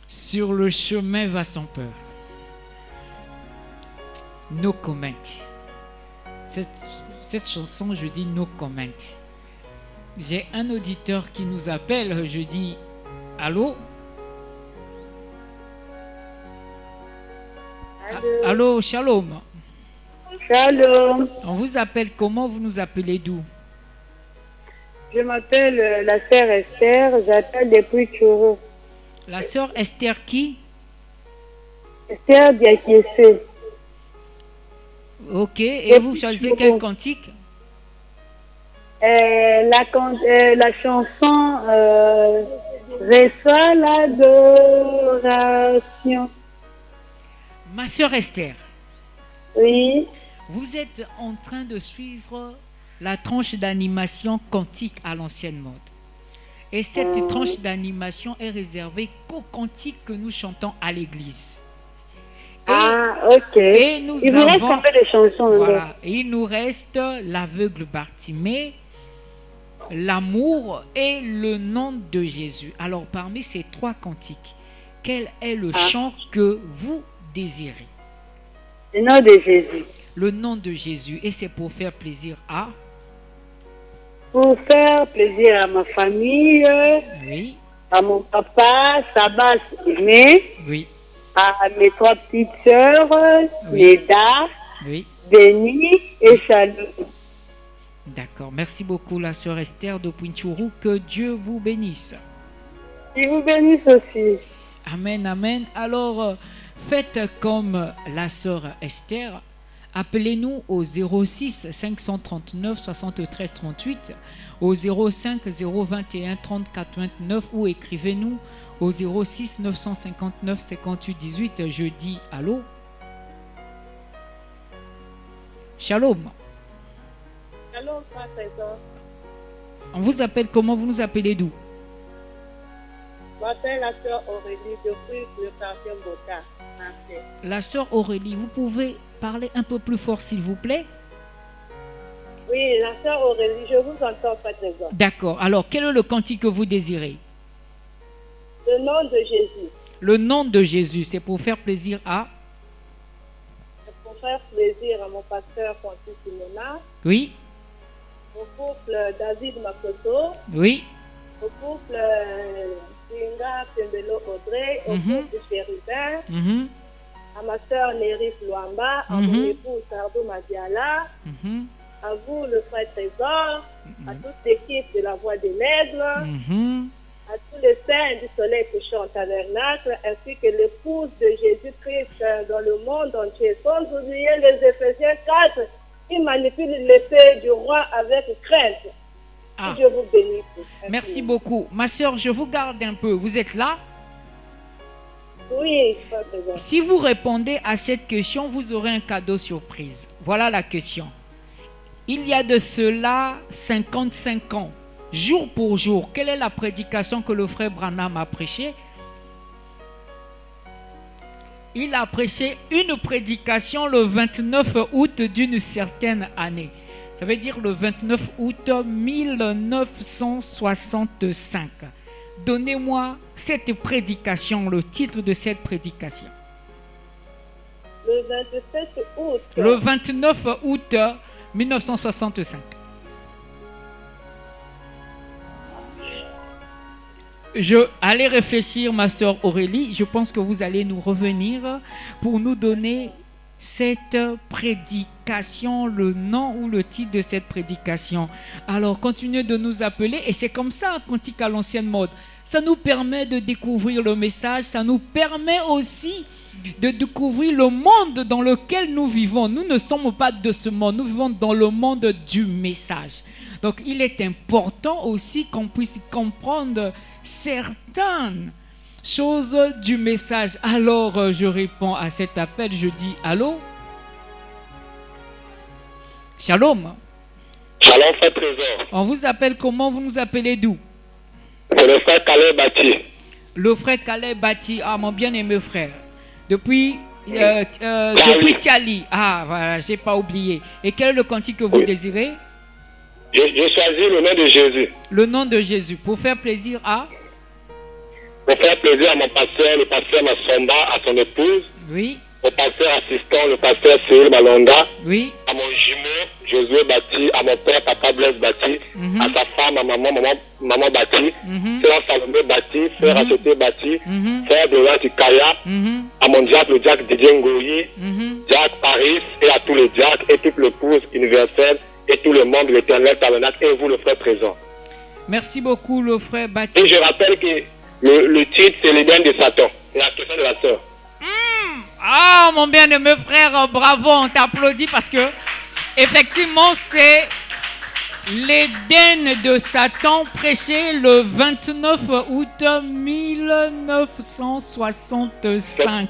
F: Sur le chemin va son peur. No comment. Cette chanson, je dis no comment. J'ai un auditeur qui nous appelle, je dis allô? Allô, shalom.
H: Shalom.
F: On vous appelle comment? Vous nous appelez d'où?
H: Je m'appelle la sœur Esther, j'appelle depuis Tchourou.
F: La sœur Esther qui?
H: Esther Diakissé.
F: Ok, et vous choisissez quel cantique?
H: La chanson Reçois l'adoration.
F: Ma sœur Esther.
H: Oui.
F: Vous êtes en train de suivre la tranche d'animation cantique à l'ancienne mode. Et cette tranche d'animation est réservée qu'aux cantiques que nous chantons à l'église.
H: Ok.
F: Et nous
H: il vous reste un peu de chansons.
F: Voilà, et il nous reste l'aveugle Bartimée, l'amour et le nom de Jésus. Alors, parmi ces trois cantiques, quel est le chant que vous désirez?
H: Le nom de Jésus.
F: Le nom de Jésus. Et c'est pour faire plaisir à?
H: Pour faire plaisir à ma famille,
F: oui,
H: à mon papa, Sabas aimé,
F: oui,
H: à mes trois petites sœurs,
F: oui,
H: Neda,
F: oui,
H: Denis et Chalou.
F: D'accord. Merci beaucoup, la sœur Esther de Pointchourou. Que Dieu vous bénisse.
H: Il vous bénisse aussi.
F: Amen, amen. Alors, faites comme la sœur Esther. Appelez-nous au 06 539 73 38, au 05 021 34 29 ou écrivez-nous au 06 959 58 18. Je dis allô. Shalom.
H: Shalom, frère Trésor.
F: On vous appelle comment? Vous nous appelez d'où?
H: Je m'appelle la sœur Aurélie depuis le quartier Bota.
F: La sœur Aurélie, vous pouvez parler un peu plus fort s'il vous plaît?
H: Oui, la sœur Aurélie, je vous entends, frère Trésor.
F: D'accord. Alors, quel est le cantique que vous désirez?
H: Le nom de Jésus.
F: Le nom de Jésus, c'est pour faire plaisir à?
H: C'est pour faire plaisir à mon pasteur Francis Simona.
F: Oui.
H: Au couple David Makoto.
F: Oui.
H: Au couple Singa Pembelo Audrey. Au couple Chérubin. À ma soeur Néris Luamba. À mon époux Sardou Madiala. À vous, le frère Trésor. À toute l'équipe de la Voix des Nègres. À tous les saints du soleil couchant en tabernacle, ainsi que l'épouse de Jésus-Christ dans le monde entier. Sans oublier les Éphésiens 4 qui manipulent l'épée du roi avec crainte. Que Dieu vous bénisse.
F: Merci beaucoup. Ma soeur, je vous garde un peu. Vous êtes là?
H: Oui, je suis présent.
F: Si vous répondez à cette question, vous aurez un cadeau surprise. Voilà la question. Il y a de cela 55 ans, jour pour jour, quelle est la prédication que le frère Branham a prêchée? Il a prêché une prédication le 29 août d'une certaine année. Ça veut dire le 29 août 1965. Donnez-moi cette prédication, le titre de cette prédication.
H: Le 27 août.
F: Le 29 août 1965. Allez réfléchir, ma soeur Aurélie. Je pense que vous allez nous revenir pour nous donner cette prédication, le nom ou le titre de cette prédication. Alors, continuez de nous appeler. Et c'est comme ça, un cantique à l'ancienne mode. Ça nous permet de découvrir le message. Ça nous permet aussi de découvrir le monde dans lequel nous vivons. Nous ne sommes pas de ce monde. Nous vivons dans le monde du message. Donc, il est important aussi qu'on puisse comprendre certaines choses du message. Alors, je réponds à cet appel. Je dis allô? Shalom.
G: Shalom, frère Trésor.
F: On vous appelle comment? Vous nous appelez d'où?
G: C'est le frère Calais Bati.
F: Le frère Calais Bati. Ah, mon bien-aimé frère. Depuis Tchali. Ah, voilà, j'ai pas oublié. Et quel est le cantique que vous désirez?
G: J'ai choisi le nom de Jésus.
F: Le nom de Jésus. Pour faire plaisir à?
G: Pour faire plaisir à mon pasteur, le pasteur Massomba, à son épouse.
F: Oui.
G: Au pasteur assistant, le pasteur Cyril Malonda.
F: Oui.
G: À mon jumeau, Josué Bati. À mon père, papa Blaise Bati. À sa femme, à maman Bati. Frère Salomé Bati. Frère Acheté Bati. Frère Dora Tikaya. À mon diacre, le diacre Didier Ngoyi. Diacre Paris. Et à tous les diacres et toute l'épouse universelle. Et tout le monde de l'éternel tabernacle. Et vous, le frère présent.
F: Merci beaucoup, le frère Bati.
G: Et je rappelle que le titre, c'est l'Éden de Satan. C'est la question de la sœur.
F: Ah, mon bien-aimé frère, bravo, on t'applaudit parce que, effectivement, c'est l'Éden de Satan prêché le 29 août 1965.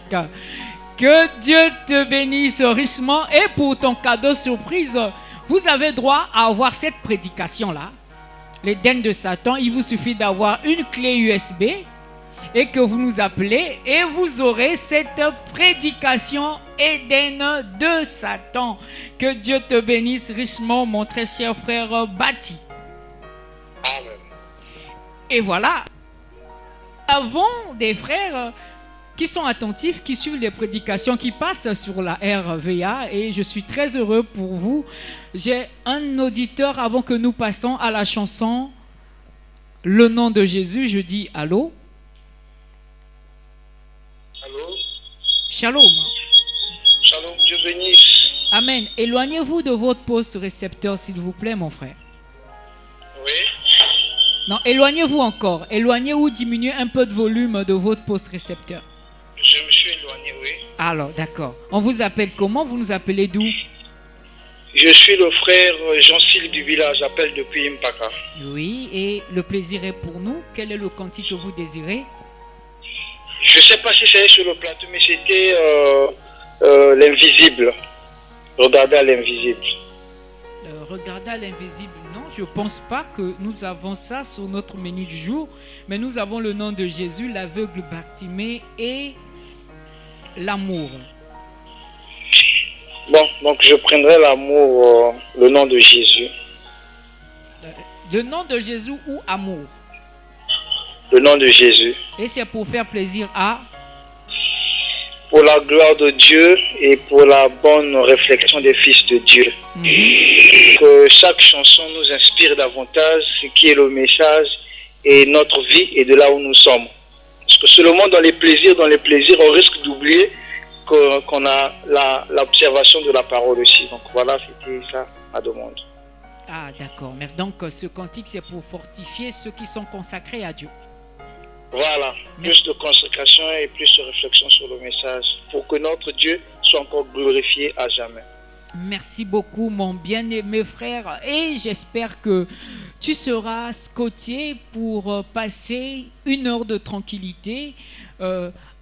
F: Que Dieu te bénisse richement. Et pour ton cadeau surprise, vous avez droit à avoir cette prédication-là. L'Éden de Satan, il vous suffit d'avoir une clé USB et que vous nous appelez et vous aurez cette prédication Éden de Satan. Que Dieu te bénisse richement, mon très cher frère Bati.
G: Amen.
F: Et voilà, nous avons des frères qui sont attentifs, qui suivent les prédications qui passent sur la RVA et je suis très heureux pour vous. J'ai un auditeur avant que nous passons à la chanson Le nom de Jésus. Je dis allô?
G: Allô?
F: Shalom.
G: Shalom, Dieu bénisse.
F: Amen. Éloignez-vous de votre poste récepteur, s'il vous plaît, mon frère.
G: Oui.
F: Non, éloignez-vous encore. Éloignez ou diminuez un peu de volume de votre poste récepteur.
G: Je me suis éloigné, oui.
F: Alors, d'accord. On vous appelle comment? Vous nous appelez d'où?
G: Je suis le frère Jean-Philippe du village, j'appelle depuis Mpaka.
F: Oui, et le plaisir est pour nous. Quel est le cantique que vous désirez?
G: Je ne sais pas si c'est sur le plateau, mais c'était l'invisible. Regardez à l'invisible.
F: Regardez à l'invisible. Non, je ne pense pas que nous avons ça sur notre menu du jour. Mais nous avons le nom de Jésus, l'aveugle Bartimée et l'amour.
G: Bon, donc je prendrai l'amour, le nom de Jésus.
F: Le nom de Jésus ou amour?
G: Le nom de Jésus.
F: Et c'est pour faire plaisir à?
G: Pour la gloire de Dieu et pour la bonne réflexion des fils de Dieu. Que chaque chanson nous inspire davantage ce qui est le message et notre vie et de là où nous sommes. Parce que seulement dans les plaisirs, on risque d'oublier qu'on a l'observation de la parole aussi. Donc voilà, c'était ça ma demande.
F: Ah d'accord, mais donc ce cantique c'est pour fortifier ceux qui sont consacrés à Dieu.
G: Voilà, plus de consécration et plus de réflexion sur le message pour que notre Dieu soit encore glorifié à jamais.
F: Merci beaucoup mon bien-aimé frère et j'espère que tu seras scotché pour passer 1 heure de tranquillité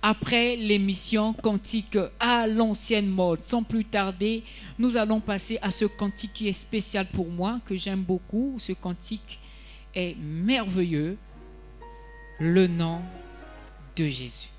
F: après l'émission Cantique à l'ancienne mode. Sans plus tarder, nous allons passer à ce cantique qui est spécial pour moi, que j'aime beaucoup. Ce cantique est merveilleux. Le nom de Jésus.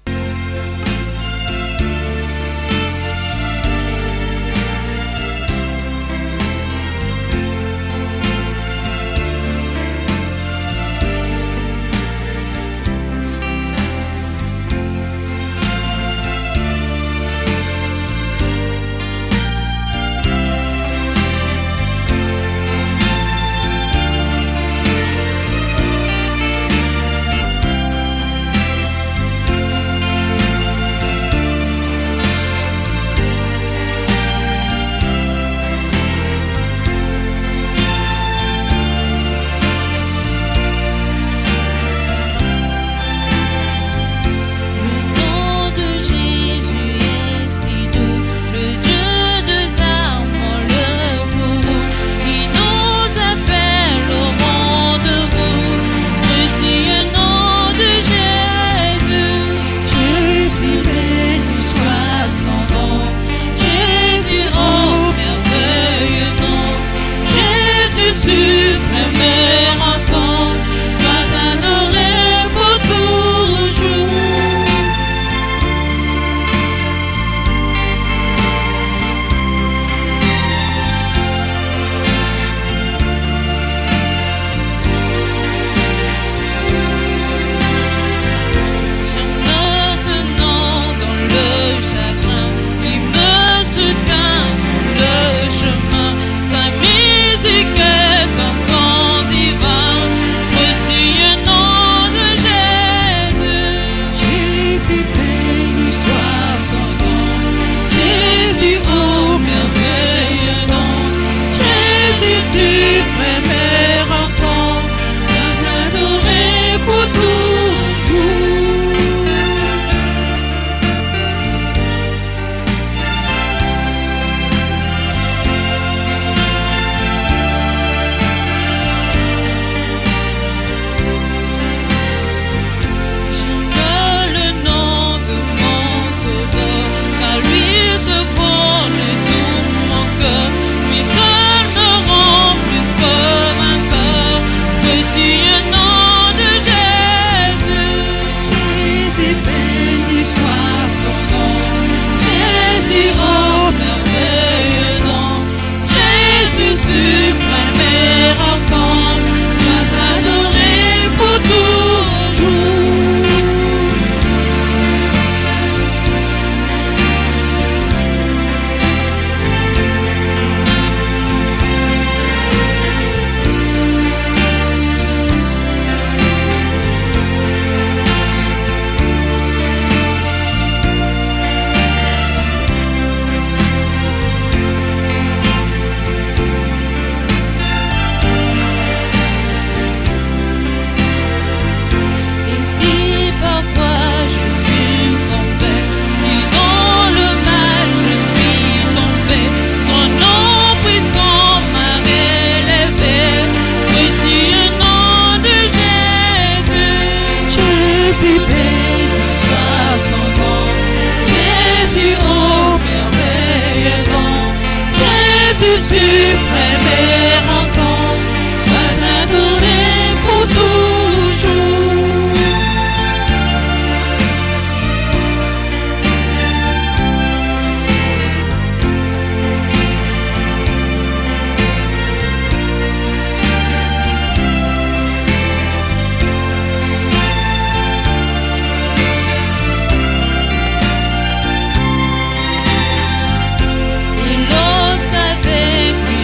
E: Et lorsqu'avec lui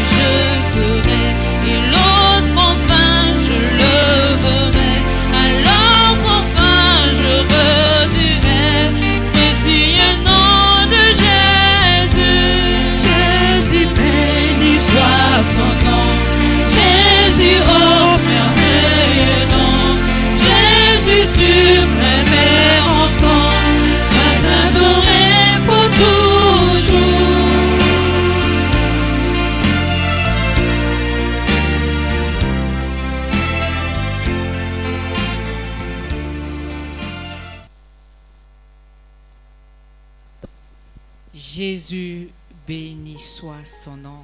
F: Jésus, béni soit son nom.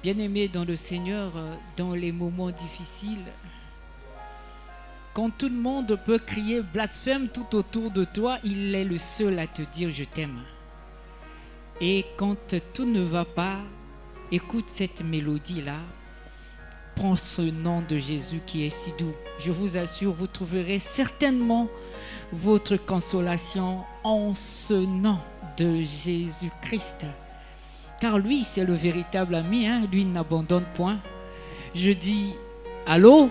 F: Bien-aimé dans le Seigneur, dans les moments difficiles, quand tout le monde peut crier blasphème tout autour de toi, il est le seul à te dire je t'aime. Et quand tout ne va pas, écoute cette mélodie-là. Prends ce nom de Jésus qui est si doux. Je vous assure, vous trouverez certainement votre consolation en ce nom de Jésus-Christ. Car lui, c'est le véritable ami, hein? Lui n'abandonne point. Je dis, allô?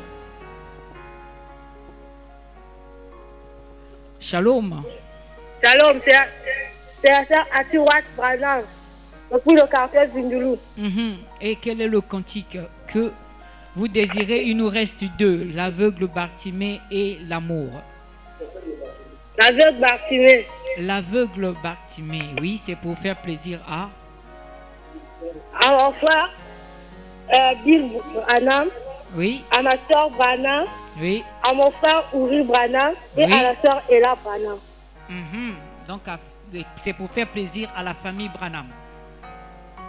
F: Shalom.
H: Shalom, c'est la sœur Atiwat Branham, depuis le quartier Zindulu.
F: Et quel est le cantique que vous désirez? Il nous reste deux, l'aveugle Bartimée et l'amour.
H: L'aveugle Bartimée.
F: L'aveugle Bartimée, oui, c'est pour faire plaisir à
H: mon frère Bill Branham.
F: Oui.
H: À ma soeur Branham.
F: Oui.
H: À mon frère Uri Branham et à la soeur Ella Branham.
F: Donc, c'est pour faire plaisir à la famille Branham.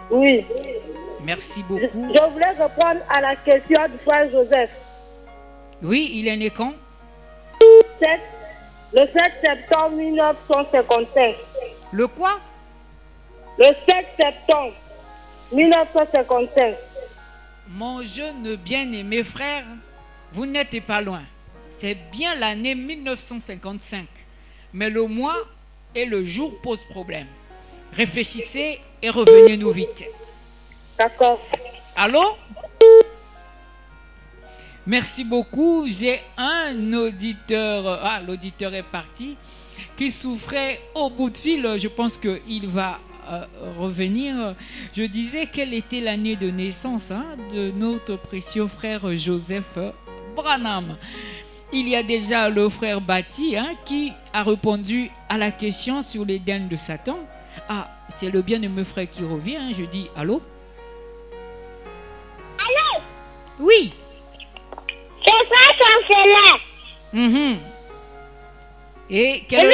H: Oui.
F: Merci beaucoup.
H: Je voulais répondre à la question du frère Joseph.
F: Oui, il est né quand?
H: Le 7 septembre 1955.
F: Le quoi?
H: Le 7 septembre 1955.
F: Mon jeune bien-aimé frère, vous n'êtes pas loin. C'est bien l'année 1955. Mais le mois et le jour posent problème. Réfléchissez et revenez-nous vite.
H: D'accord.
F: Allô? Merci beaucoup. J'ai un auditeur, l'auditeur est parti, qui souffrait au bout de fil. Je pense qu'il va revenir. Je disais quelle était l'année de naissance de notre précieux frère Joseph Branham. Il y a déjà le frère Bati qui a répondu à la question sur l'Éden de Satan. Ah, c'est le bien-aimé frère qui revient. Je dis allô?
C: Allô?
F: Oui.
C: C'est ça, chancelier.
F: Et quel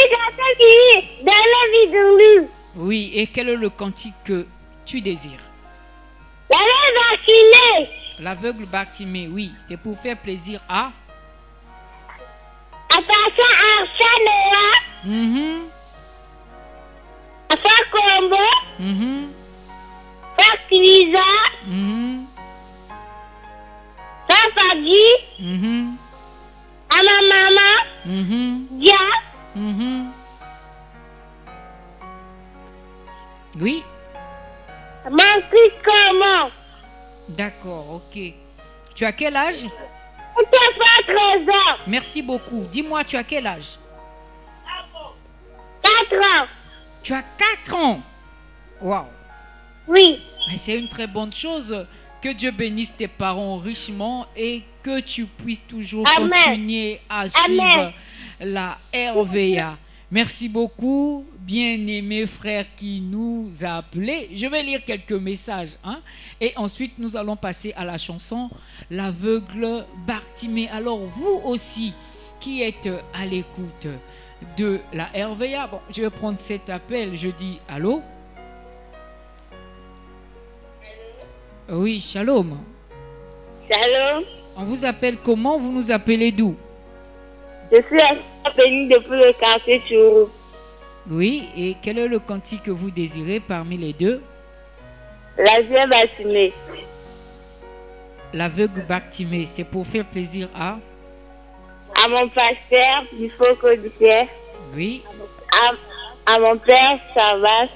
F: Oui, et quel est le cantique que tu désires?
C: L'aveugle Bartimée.
F: L'aveugle Bartimée, oui, c'est pour faire plaisir à
C: Attention à Chanela. À Frère Combo. Frère Kilisa. Frère Fadi. À ma maman. Dia.
F: Oui.
C: Manquis comment?
F: D'accord, ok. Tu as quel âge?
C: On te fait 13 ans.
F: Merci beaucoup. Dis-moi, tu as quel âge?
C: 4 ans.
F: Tu as 4 ans. Waouh.
C: Oui.
F: C'est une très bonne chose. Que Dieu bénisse tes parents richement et que tu puisses toujours continuer à suivre la RVA. Merci beaucoup, bien-aimé frère qui nous a appelés. Je vais lire quelques messages. Et ensuite, nous allons passer à la chanson L'aveugle Bartimée. Alors, vous aussi qui êtes à l'écoute de la RVA, bon, je vais prendre cet appel. Je dis allô? Oui, shalom.
C: Shalom.
F: On vous appelle comment? Vous nous appelez d'où?
C: Je suis venue depuis le quartier Chourou.
F: Oui, et quel est le cantique que vous désirez parmi les deux?
C: L'aveugle Bartimée.
F: L'aveugle Bartimée, c'est pour faire plaisir à
C: mon pasteur du Faucon du Ciel.
F: Oui.
C: À mon père Savas.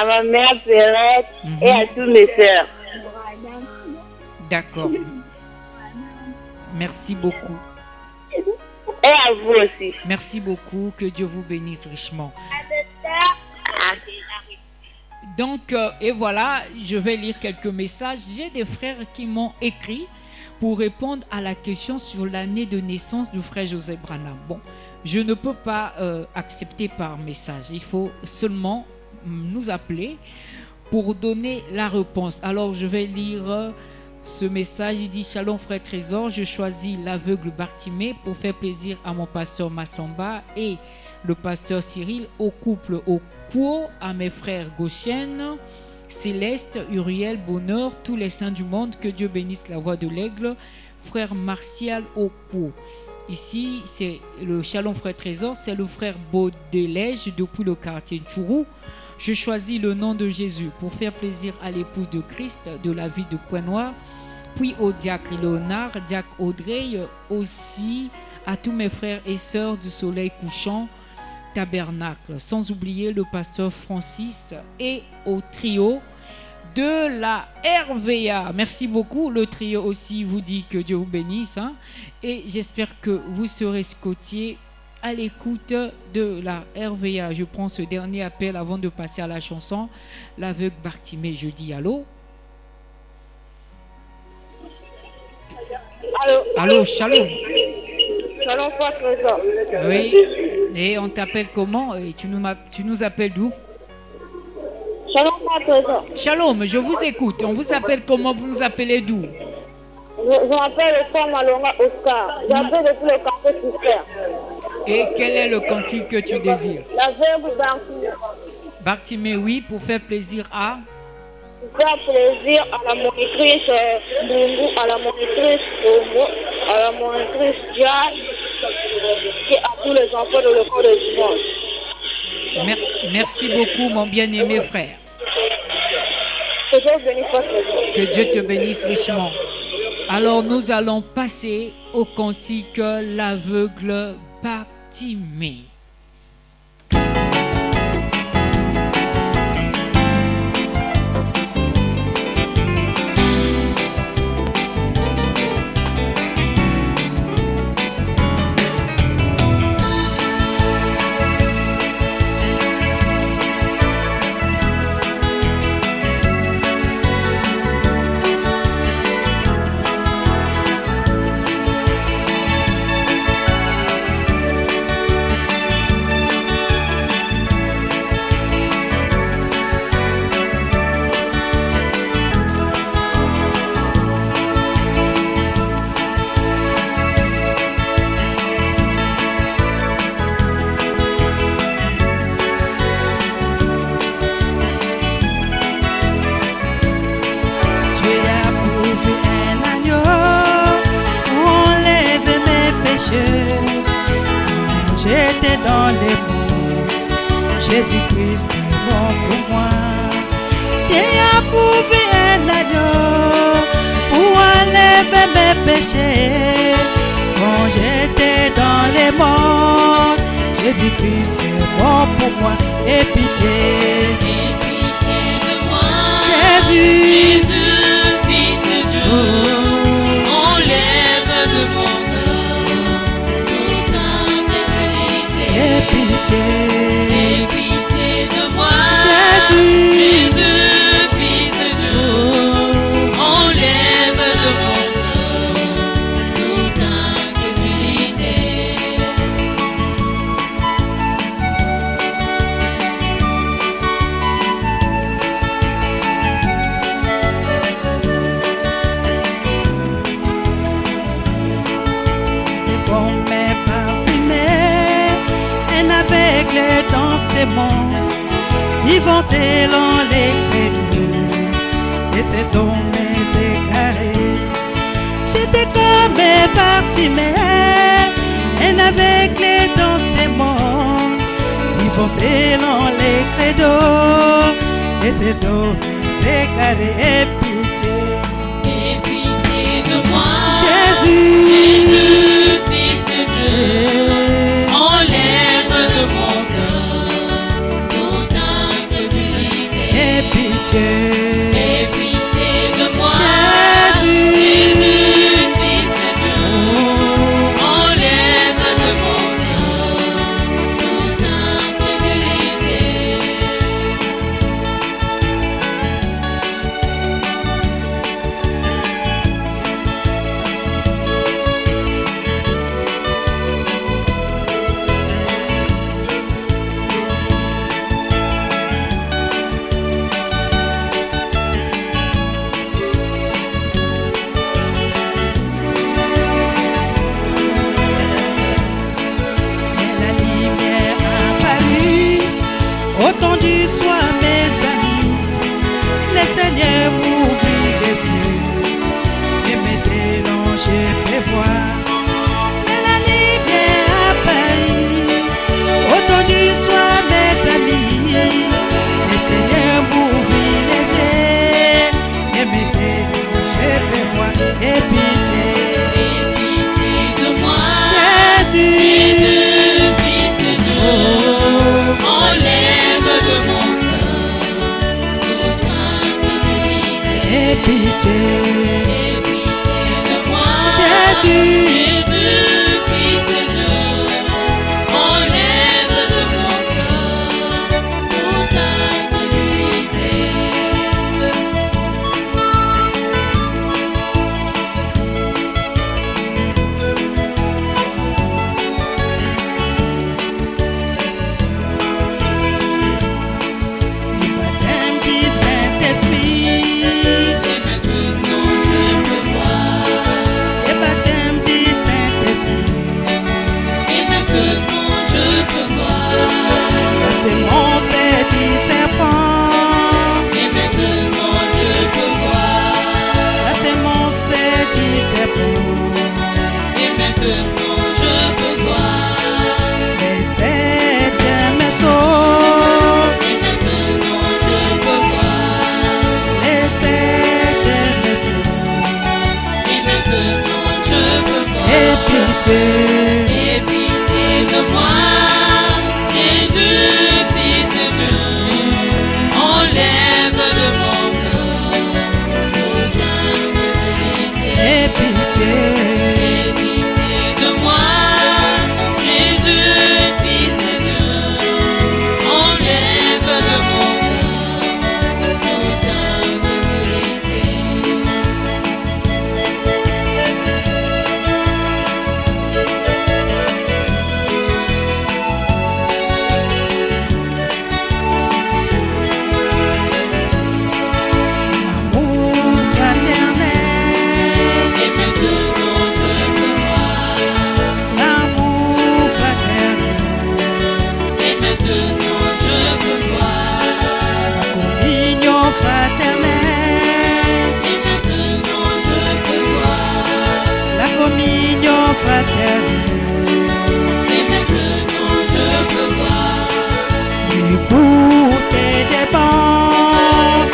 C: À ma mère Perrette et à tous mes soeurs.
F: D'accord. Merci beaucoup.
C: Et à vous aussi.
F: Merci beaucoup. Que Dieu vous bénisse richement. Donc, et voilà, je vais lire quelques messages. J'ai des frères qui m'ont écrit pour répondre à la question sur l'année de naissance du frère Joseph Branham. Bon, je ne peux pas accepter par message. Il faut seulement nous appeler pour donner la réponse. Alors, je vais lire ce message. Il dit: Shalom frère Trésor, je choisis l'aveugle Bartimée pour faire plaisir à mon pasteur Massamba et le pasteur Cyril, au couple Okuo, à mes frères Goshen, Céleste, Uriel, Bonheur, tous les saints du monde. Que Dieu bénisse la voix de l'aigle. Frère Martial Okuo. Ici, c'est le Shalom frère Trésor, c'est le frère Baudelège depuis le quartier Tchourou. Je choisis le nom de Jésus pour faire plaisir à l'épouse de Christ de la ville de Coin-Noir, puis au diacre Léonard, diacre Audrey, aussi à tous mes frères et sœurs du soleil couchant tabernacle, sans oublier le pasteur Francis et au trio de la RVA. Merci beaucoup. Le trio aussi vous dit que Dieu vous bénisse, hein, et j'espère que vous serez scottiers à l'écoute de la RVA. Je prends ce dernier appel avant de passer à la chanson. L'aveugle Bartimée, je dis allô. Allô, Shalom.
H: Shalom, frère Trésor.
F: Oui, et on t'appelle comment? Et tu nous appelles d'où?
H: Shalom, frère Trésor.
F: Shalom, je vous écoute. On vous appelle comment? Vous nous appelez d'où?
H: Je m'appelle le frère Malonga Oscar. J'appelle depuis le quartier Super.
F: Et quel est le cantique que tu désires?
H: L'aveugle Bartimée.
F: Bartimée, oui, pour faire plaisir à...
H: Faire plaisir à la monitrice Bungu, à la monitrice Omo, à la monitrice Diane et à tous les enfants de l'école de dimanche.
F: Merci beaucoup, mon bien-aimé frère.
H: Que Dieu bénisse votre Trésor.
F: Que Dieu te bénisse richement. Alors, nous allons passer au cantique l'aveugle Bartimée.
D: J'étais dans les monts, Jésus-Christ est mort pour moi. Il a prouvé un agneau pour enlever mes péchés. Quand j'étais dans les monts, Jésus-Christ est mort pour moi. Et pitié
E: de moi,
D: Jésus,
E: Fils de Dieu, enlève de mon cœur toute incrédulité.
D: et pitié
E: De moi,
D: Jésus,
E: Fils de Dieu, enlève de mon cœur toute incrédulité.
D: Bon, mais Bartimée, un aveugle dans ces monts, vivant selon les crédits de ses hommes égarés. J'étais comme Bartimée, un aveugle dans ces monts, vivant selon les credos de ses hommes égarés. Et pitié
E: De moi,
D: Jésus,
E: Fils de Dieu, enlève de mon cœur toute incrédulité.
D: et pitié
E: De moi,
D: Jésus,
E: Fils de Dieu, enlève de mon cœur toute incrédulité. de moi, Jésus, Fils de Dieu, enlève de mon cœur toute infidélité.
D: Aie pitié.
E: Aie pitié de moi, Jésus, Fils de Dieu, enlève de mon cœur toute infidélité.
D: L'amour fraternel.
E: Et maintenant je peux voir,
D: L'amour fraternel.
E: et maintenant je peux voir,
D: La communion fraternelle.
E: et maintenant je peux voir,
D: La communion fraternelle.
E: et maintenant je peux voir,
D: Écoutez des bons.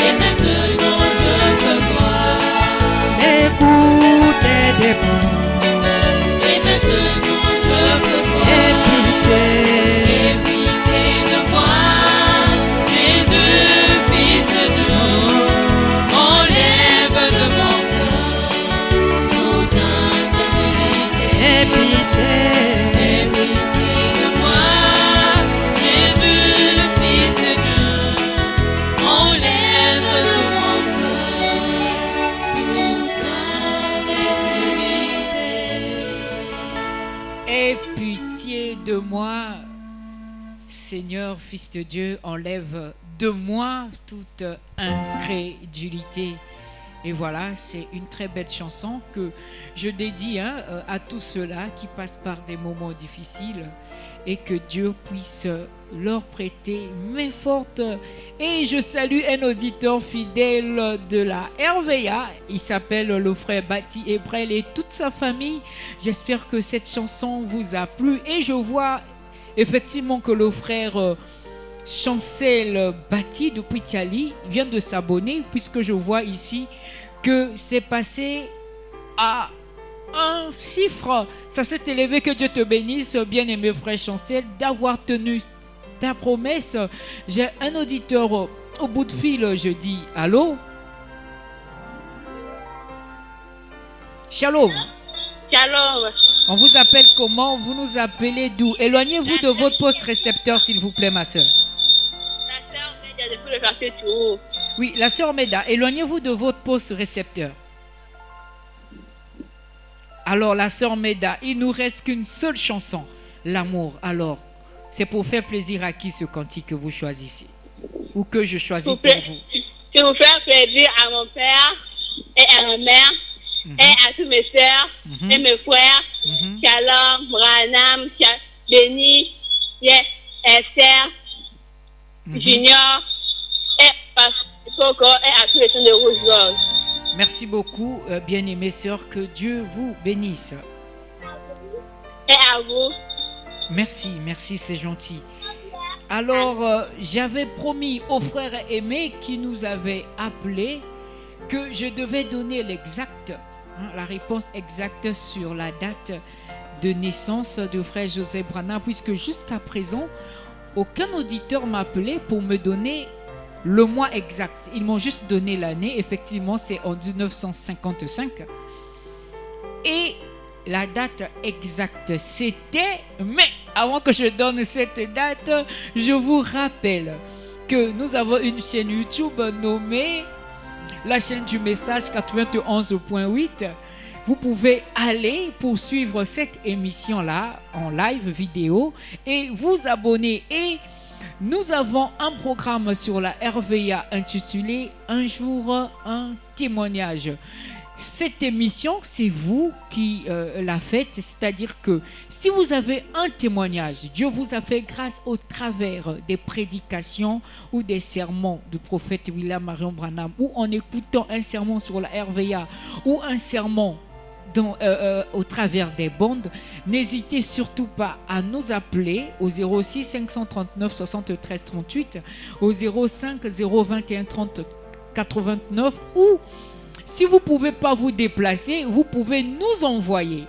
E: et maintenant je peux voir,
D: Écoutez des bons.
E: et maintenant je peux voir.
D: Aie pitié.
E: Aie pitié de moi, Jésus, Fils de Dieu, enlève de mon cœur toute infidélité.
D: Aie pitié.
E: Aie pitié de moi, Jésus, Fils de Dieu, enlève de mon cœur toute infidélité.
F: Aie pitié de moi, Seigneur, Fils de Dieu, enlève de moi toute incrédulité. Et voilà, c'est une très belle chanson que je dédie à tous ceux-là qui passent par des moments difficiles et que Dieu puisse leur prêter main forte. Et je salue un auditeur fidèle de la RVA. Il s'appelle le frère Bati Ebrel et toute sa famille. J'espère que cette chanson vous a plu. Et je vois effectivement que le frère Chancel Bati depuis Tiali vient de s'abonner, puisque je vois ici que c'est passé à un chiffre. Ça s'est élevé. Que Dieu te bénisse, bien-aimé frère Chancel, d'avoir tenu ta promesse. J'ai un auditeur au bout de fil. Je dis allô? Shalom.
H: Shalom.
F: On vous appelle comment? Vous nous appelez d'où? Éloignez-vous de votre poste récepteur, s'il vous plaît, ma soeur.
H: La sœur Média depuis le quartier Tourou.
F: Oui, la sœur Meda, éloignez-vous de votre poste récepteur. Alors, la sœur Meda, il nous reste qu'une seule chanson, l'amour. Alors, c'est pour faire plaisir à qui ce cantique que vous choisissez? Ou que je choisis pour vous?
H: Je vous faire plaisir à mon père et à ma mère et à tous mes soeurs et mes frères. Shalom, Branham, Béni, Esther, Junior et Coco et à tous les sons de Rouge-Gorge.
F: Merci beaucoup, bien-aimées sœurs. Que Dieu vous bénisse.
H: Et à vous.
F: Merci, merci, c'est gentil. Alors, j'avais promis au frère Aimé qui nous avait appelé que je devais donner l'exact, la réponse exacte sur la date de naissance du frère Joseph Branham, puisque jusqu'à présent, aucun auditeur m'a appelé pour me donner le mois exact. Ils m'ont juste donné l'année. Effectivement, c'est en 1955. Et la date exacte, c'était... Mais avant que je donne cette date, je vous rappelle que nous avons une chaîne YouTube nommée la chaîne du message 91.8. Vous pouvez aller pour suivre cette émission-là en live vidéo et vous abonner. Et nous avons un programme sur la RVA intitulé « Un jour, un témoignage ». Cette émission, c'est vous qui la faites, c'est-à-dire que si vous avez un témoignage, Dieu vous a fait grâce au travers des prédications ou des sermons du prophète William Marion Branham, ou en écoutant un sermon sur la RVA ou un sermon au travers des bandes, n'hésitez surtout pas à nous appeler au 06 539 73 38, au 05 021 30 89, ou si vous ne pouvez pas vous déplacer, vous pouvez nous envoyer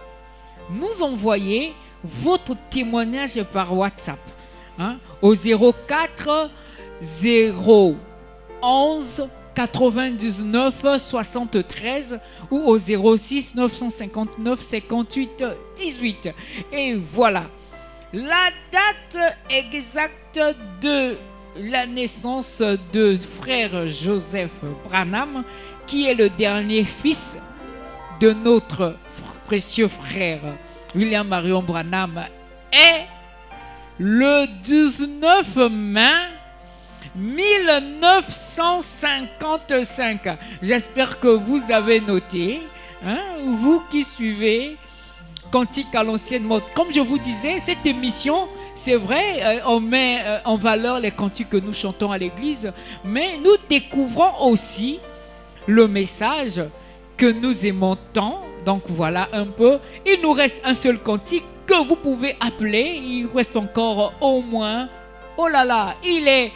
F: votre témoignage par WhatsApp, hein, au 04 011 99 73 ou au 06 959 58 18. Et voilà la date exacte de la naissance de frère Joseph Branham, qui est le dernier fils de notre précieux frère William Marion Branham, est le 19 mai 1955. J'espère que vous avez noté, hein, vous qui suivez Cantique à l'ancienne mode. Comme je vous disais, cette émission, c'est vrai, on met en valeur les cantiques que nous chantons à l'église, mais nous découvrons aussi le message que nous aimons tant. Donc voilà un peu. Il nous reste un seul cantique que vous pouvez appeler. Il reste encore au moins, oh là là, il est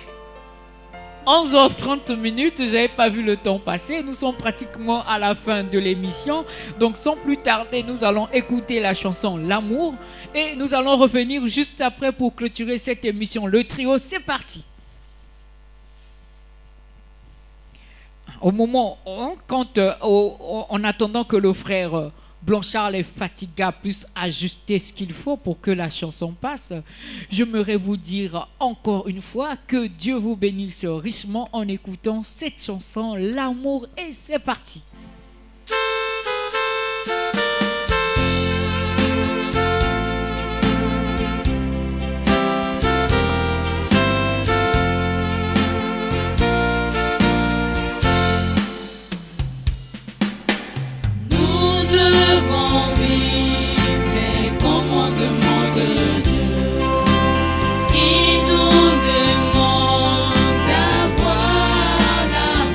F: 11h30, je n'avais pas vu le temps passer. Nous sommes pratiquement à la fin de l'émission. Donc sans plus tarder, nous allons écouter la chanson L'amour. Et nous allons revenir juste après pour clôturer cette émission. Le trio, c'est parti. Au moment, en attendant que le frère Blanchard et Fatiga puissent ajuster ce qu'il faut pour que la chanson passe, j'aimerais vous dire encore une fois que Dieu vous bénisse richement en écoutant cette chanson L'amour, et c'est parti.
E: D'avoir l'amour.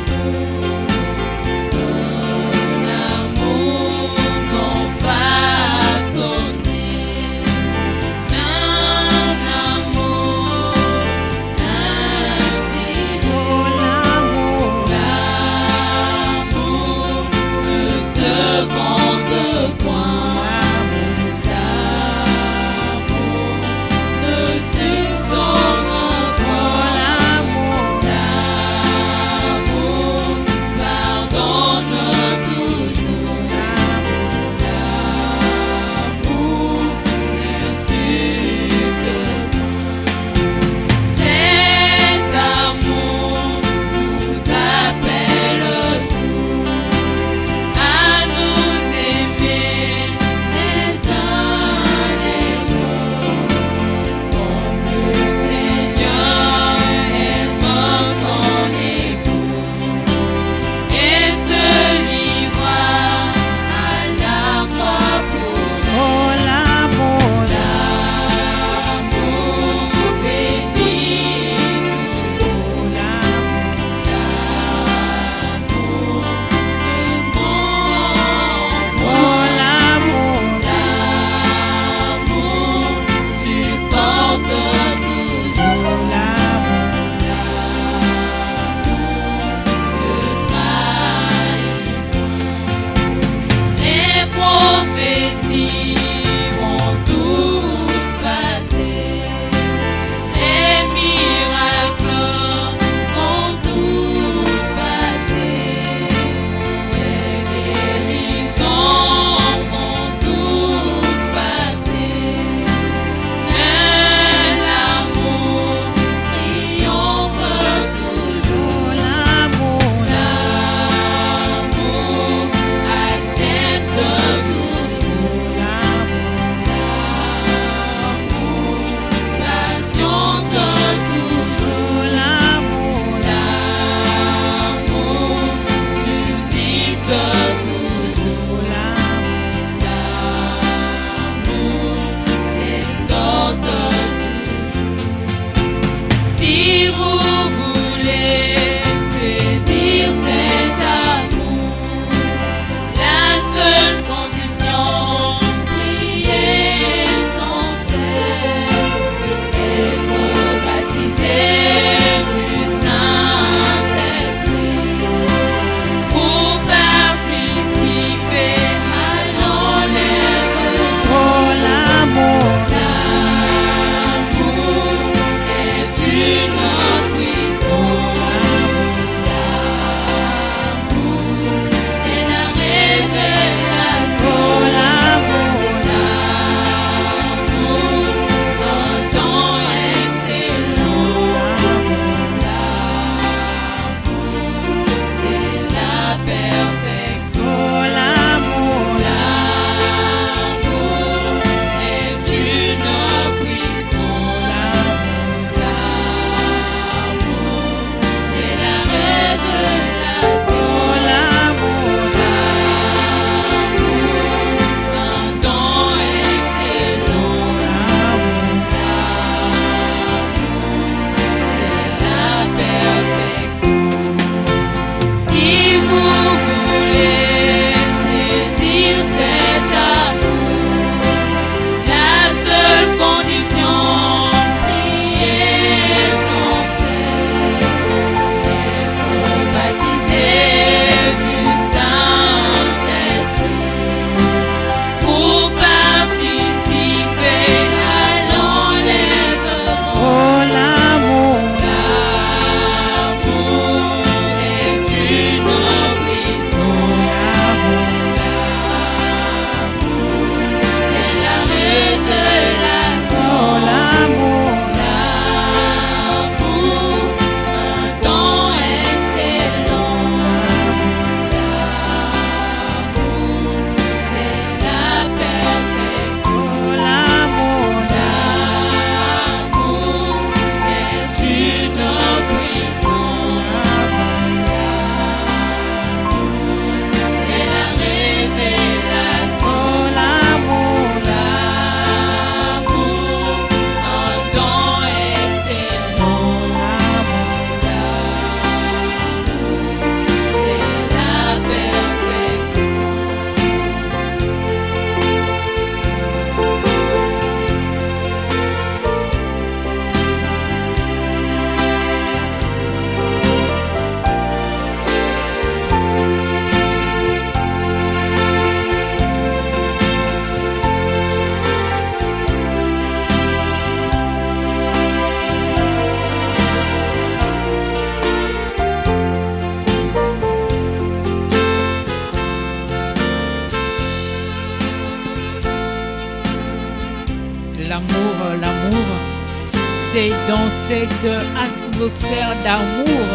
F: c'est dans cette atmosphère d'amour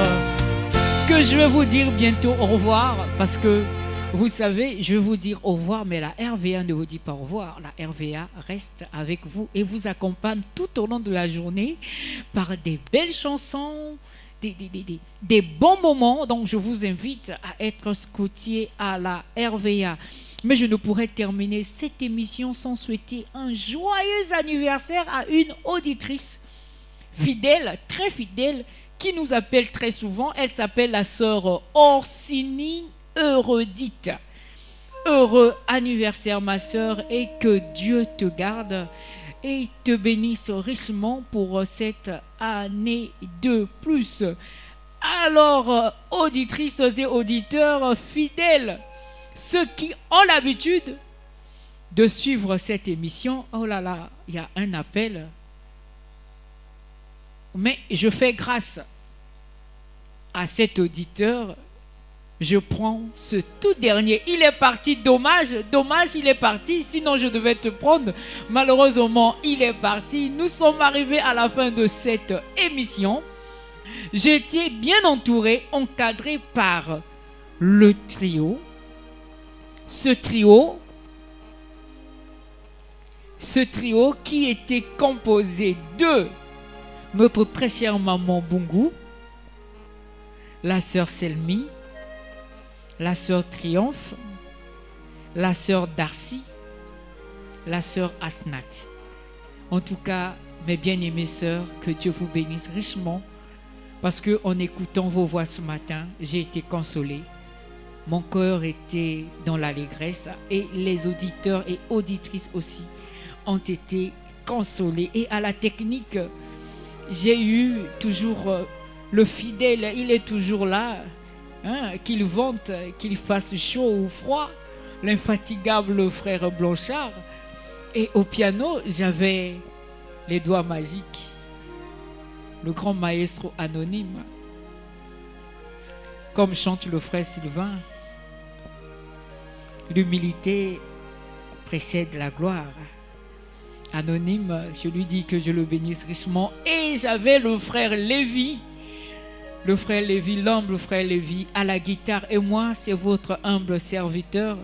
F: que je vais vous dire bientôt au revoir, parce que vous savez, je vais vous dire au revoir, mais la RVA ne vous dit pas au revoir. La RVA reste avec vous et vous accompagne tout au long de la journée par des belles chansons, des bons moments. Donc je vous invite à être scottier à la RVA. Mais je ne pourrais terminer cette émission sans souhaiter un joyeux anniversaire à une auditrice fidèle, très fidèle, qui nous appelle très souvent. Elle s'appelle la sœur Orsini Eurodite. Heureux anniversaire, ma sœur, et que Dieu te garde et te bénisse richement pour cette année de plus. Alors, auditrices et auditeurs fidèles, ceux qui ont l'habitude de suivre cette émission, oh là là, il y a un appel. Mais je fais grâce à cet auditeur. Je prends ce tout dernier. Il est parti, dommage, il est parti. Sinon, je devais te prendre. Malheureusement, il est parti. Nous sommes arrivés à la fin de cette émission. J'étais bien entouré, encadré par le trio. Ce trio qui était composé de notre très chère maman Bungu, la sœur Selmi, la sœur Triomphe, la sœur Darcy, la sœur Asnat. En tout cas, mes bien-aimées sœurs, que Dieu vous bénisse richement, parce que en écoutant vos voix ce matin, j'ai été consolée. Mon cœur était dans l'allégresse et les auditeurs et auditrices aussi ont été consolés. Et à la technique, j'ai eu toujours le fidèle, il est toujours là. Hein, qu'il vente, qu'il fasse chaud ou froid, l'infatigable frère Blanchard. Et au piano, j'avais les doigts magiques, le grand maestro anonyme, comme chante le frère Sylvain. L'humilité précède la gloire. Anonyme, je lui dis que je le bénisse richement. Et j'avais le frère Lévi, l'humble frère Lévi à la guitare, et moi c'est votre humble serviteur,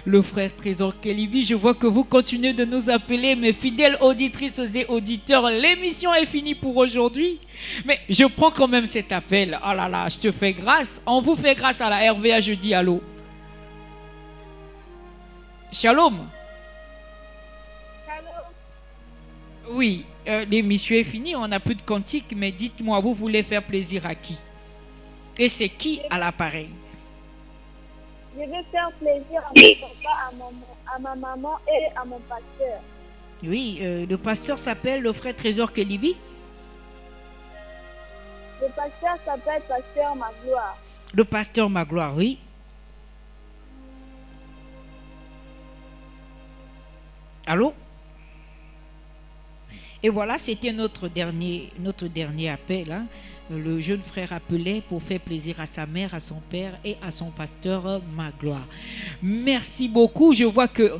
F: le frère Trésor Kelibi. Je vois que vous continuez de nous appeler, mes fidèles auditrices et auditeurs. L'émission est finie pour aujourd'hui, mais je prends quand même cet appel. Oh là là, je te fais grâce, on vous fait grâce à la RVA. Je dis allô. Shalom. Oui, l'émission est finie, on n'a plus de cantique, mais dites-moi, vous voulez faire plaisir à qui? Et c'est qui à l'appareil?
H: Je vais faire plaisir à mon papa, à ma maman et à mon pasteur.
F: Oui, le pasteur s'appelle le frère Trésor Kelibi.
H: Le pasteur s'appelle Pasteur Magloire.
F: Le pasteur Magloire, oui. Allô? Et voilà, c'était notre dernier appel. Hein. Le jeune frère appelait pour faire plaisir à sa mère, à son père et à son pasteur Magloire. Merci beaucoup. Je vois que,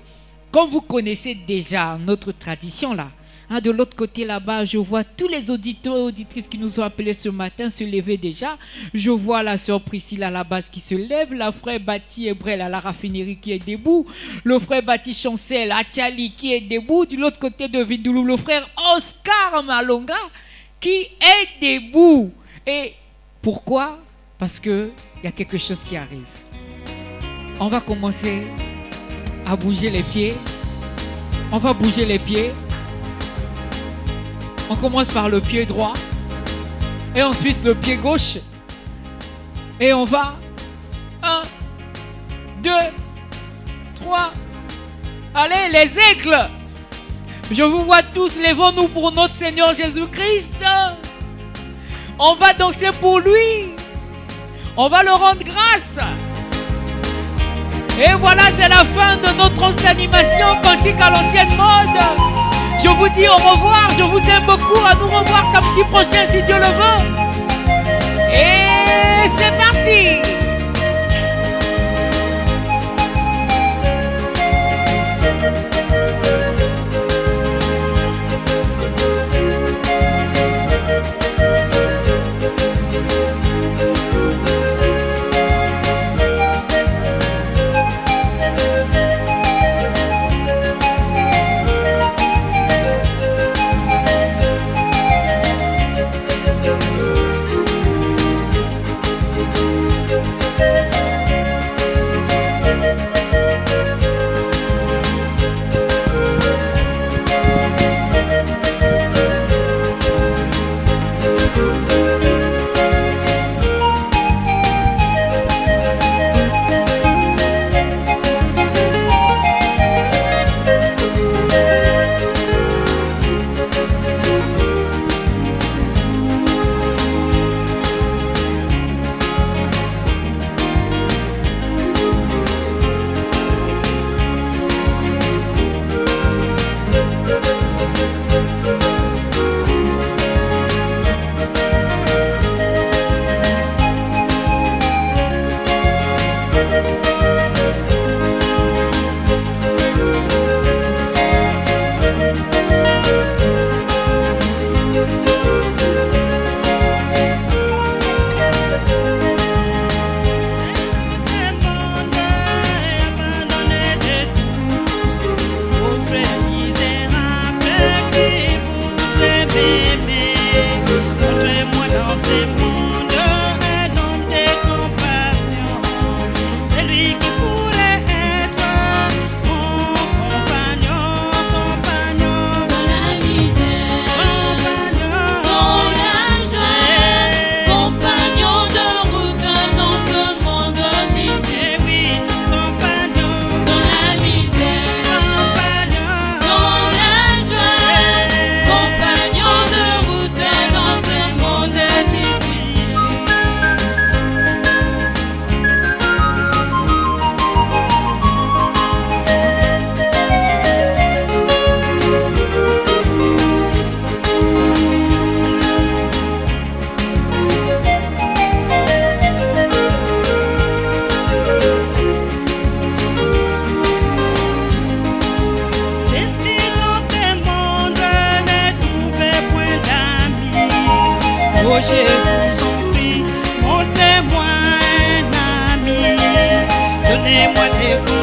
F: comme vous connaissez déjà notre tradition là, hein, de l'autre côté là-bas, je vois tous les auditeurs et auditrices qui nous ont appelés ce matin se lever déjà. Je vois la sœur Priscilla à la base qui se lève, la frère Bati Ebrel à la raffinerie qui est debout, le frère Bati Chancel à Tchali qui est debout, de l'autre côté de Vindoulou, le frère Oscar Malonga qui est debout. Et pourquoi? Parce qu'il y a quelque chose qui arrive. On va commencer à bouger les pieds. On va bouger les pieds. On commence par le pied droit et ensuite le pied gauche. Et on va 1, 2, 3. Allez, les aigles! Je vous vois tous, levons-nous pour notre Seigneur Jésus-Christ. On va danser pour lui. On va le rendre grâce. Et voilà, c'est la fin de notre animation Cantique à l'ancienne mode. Je vous dis au revoir, je vous aime beaucoup. À nous revoir samedi prochain si Dieu le veut. Et c'est parti.
D: Oh, je vous en prie, montrez-moi un ami. Donnez-moi des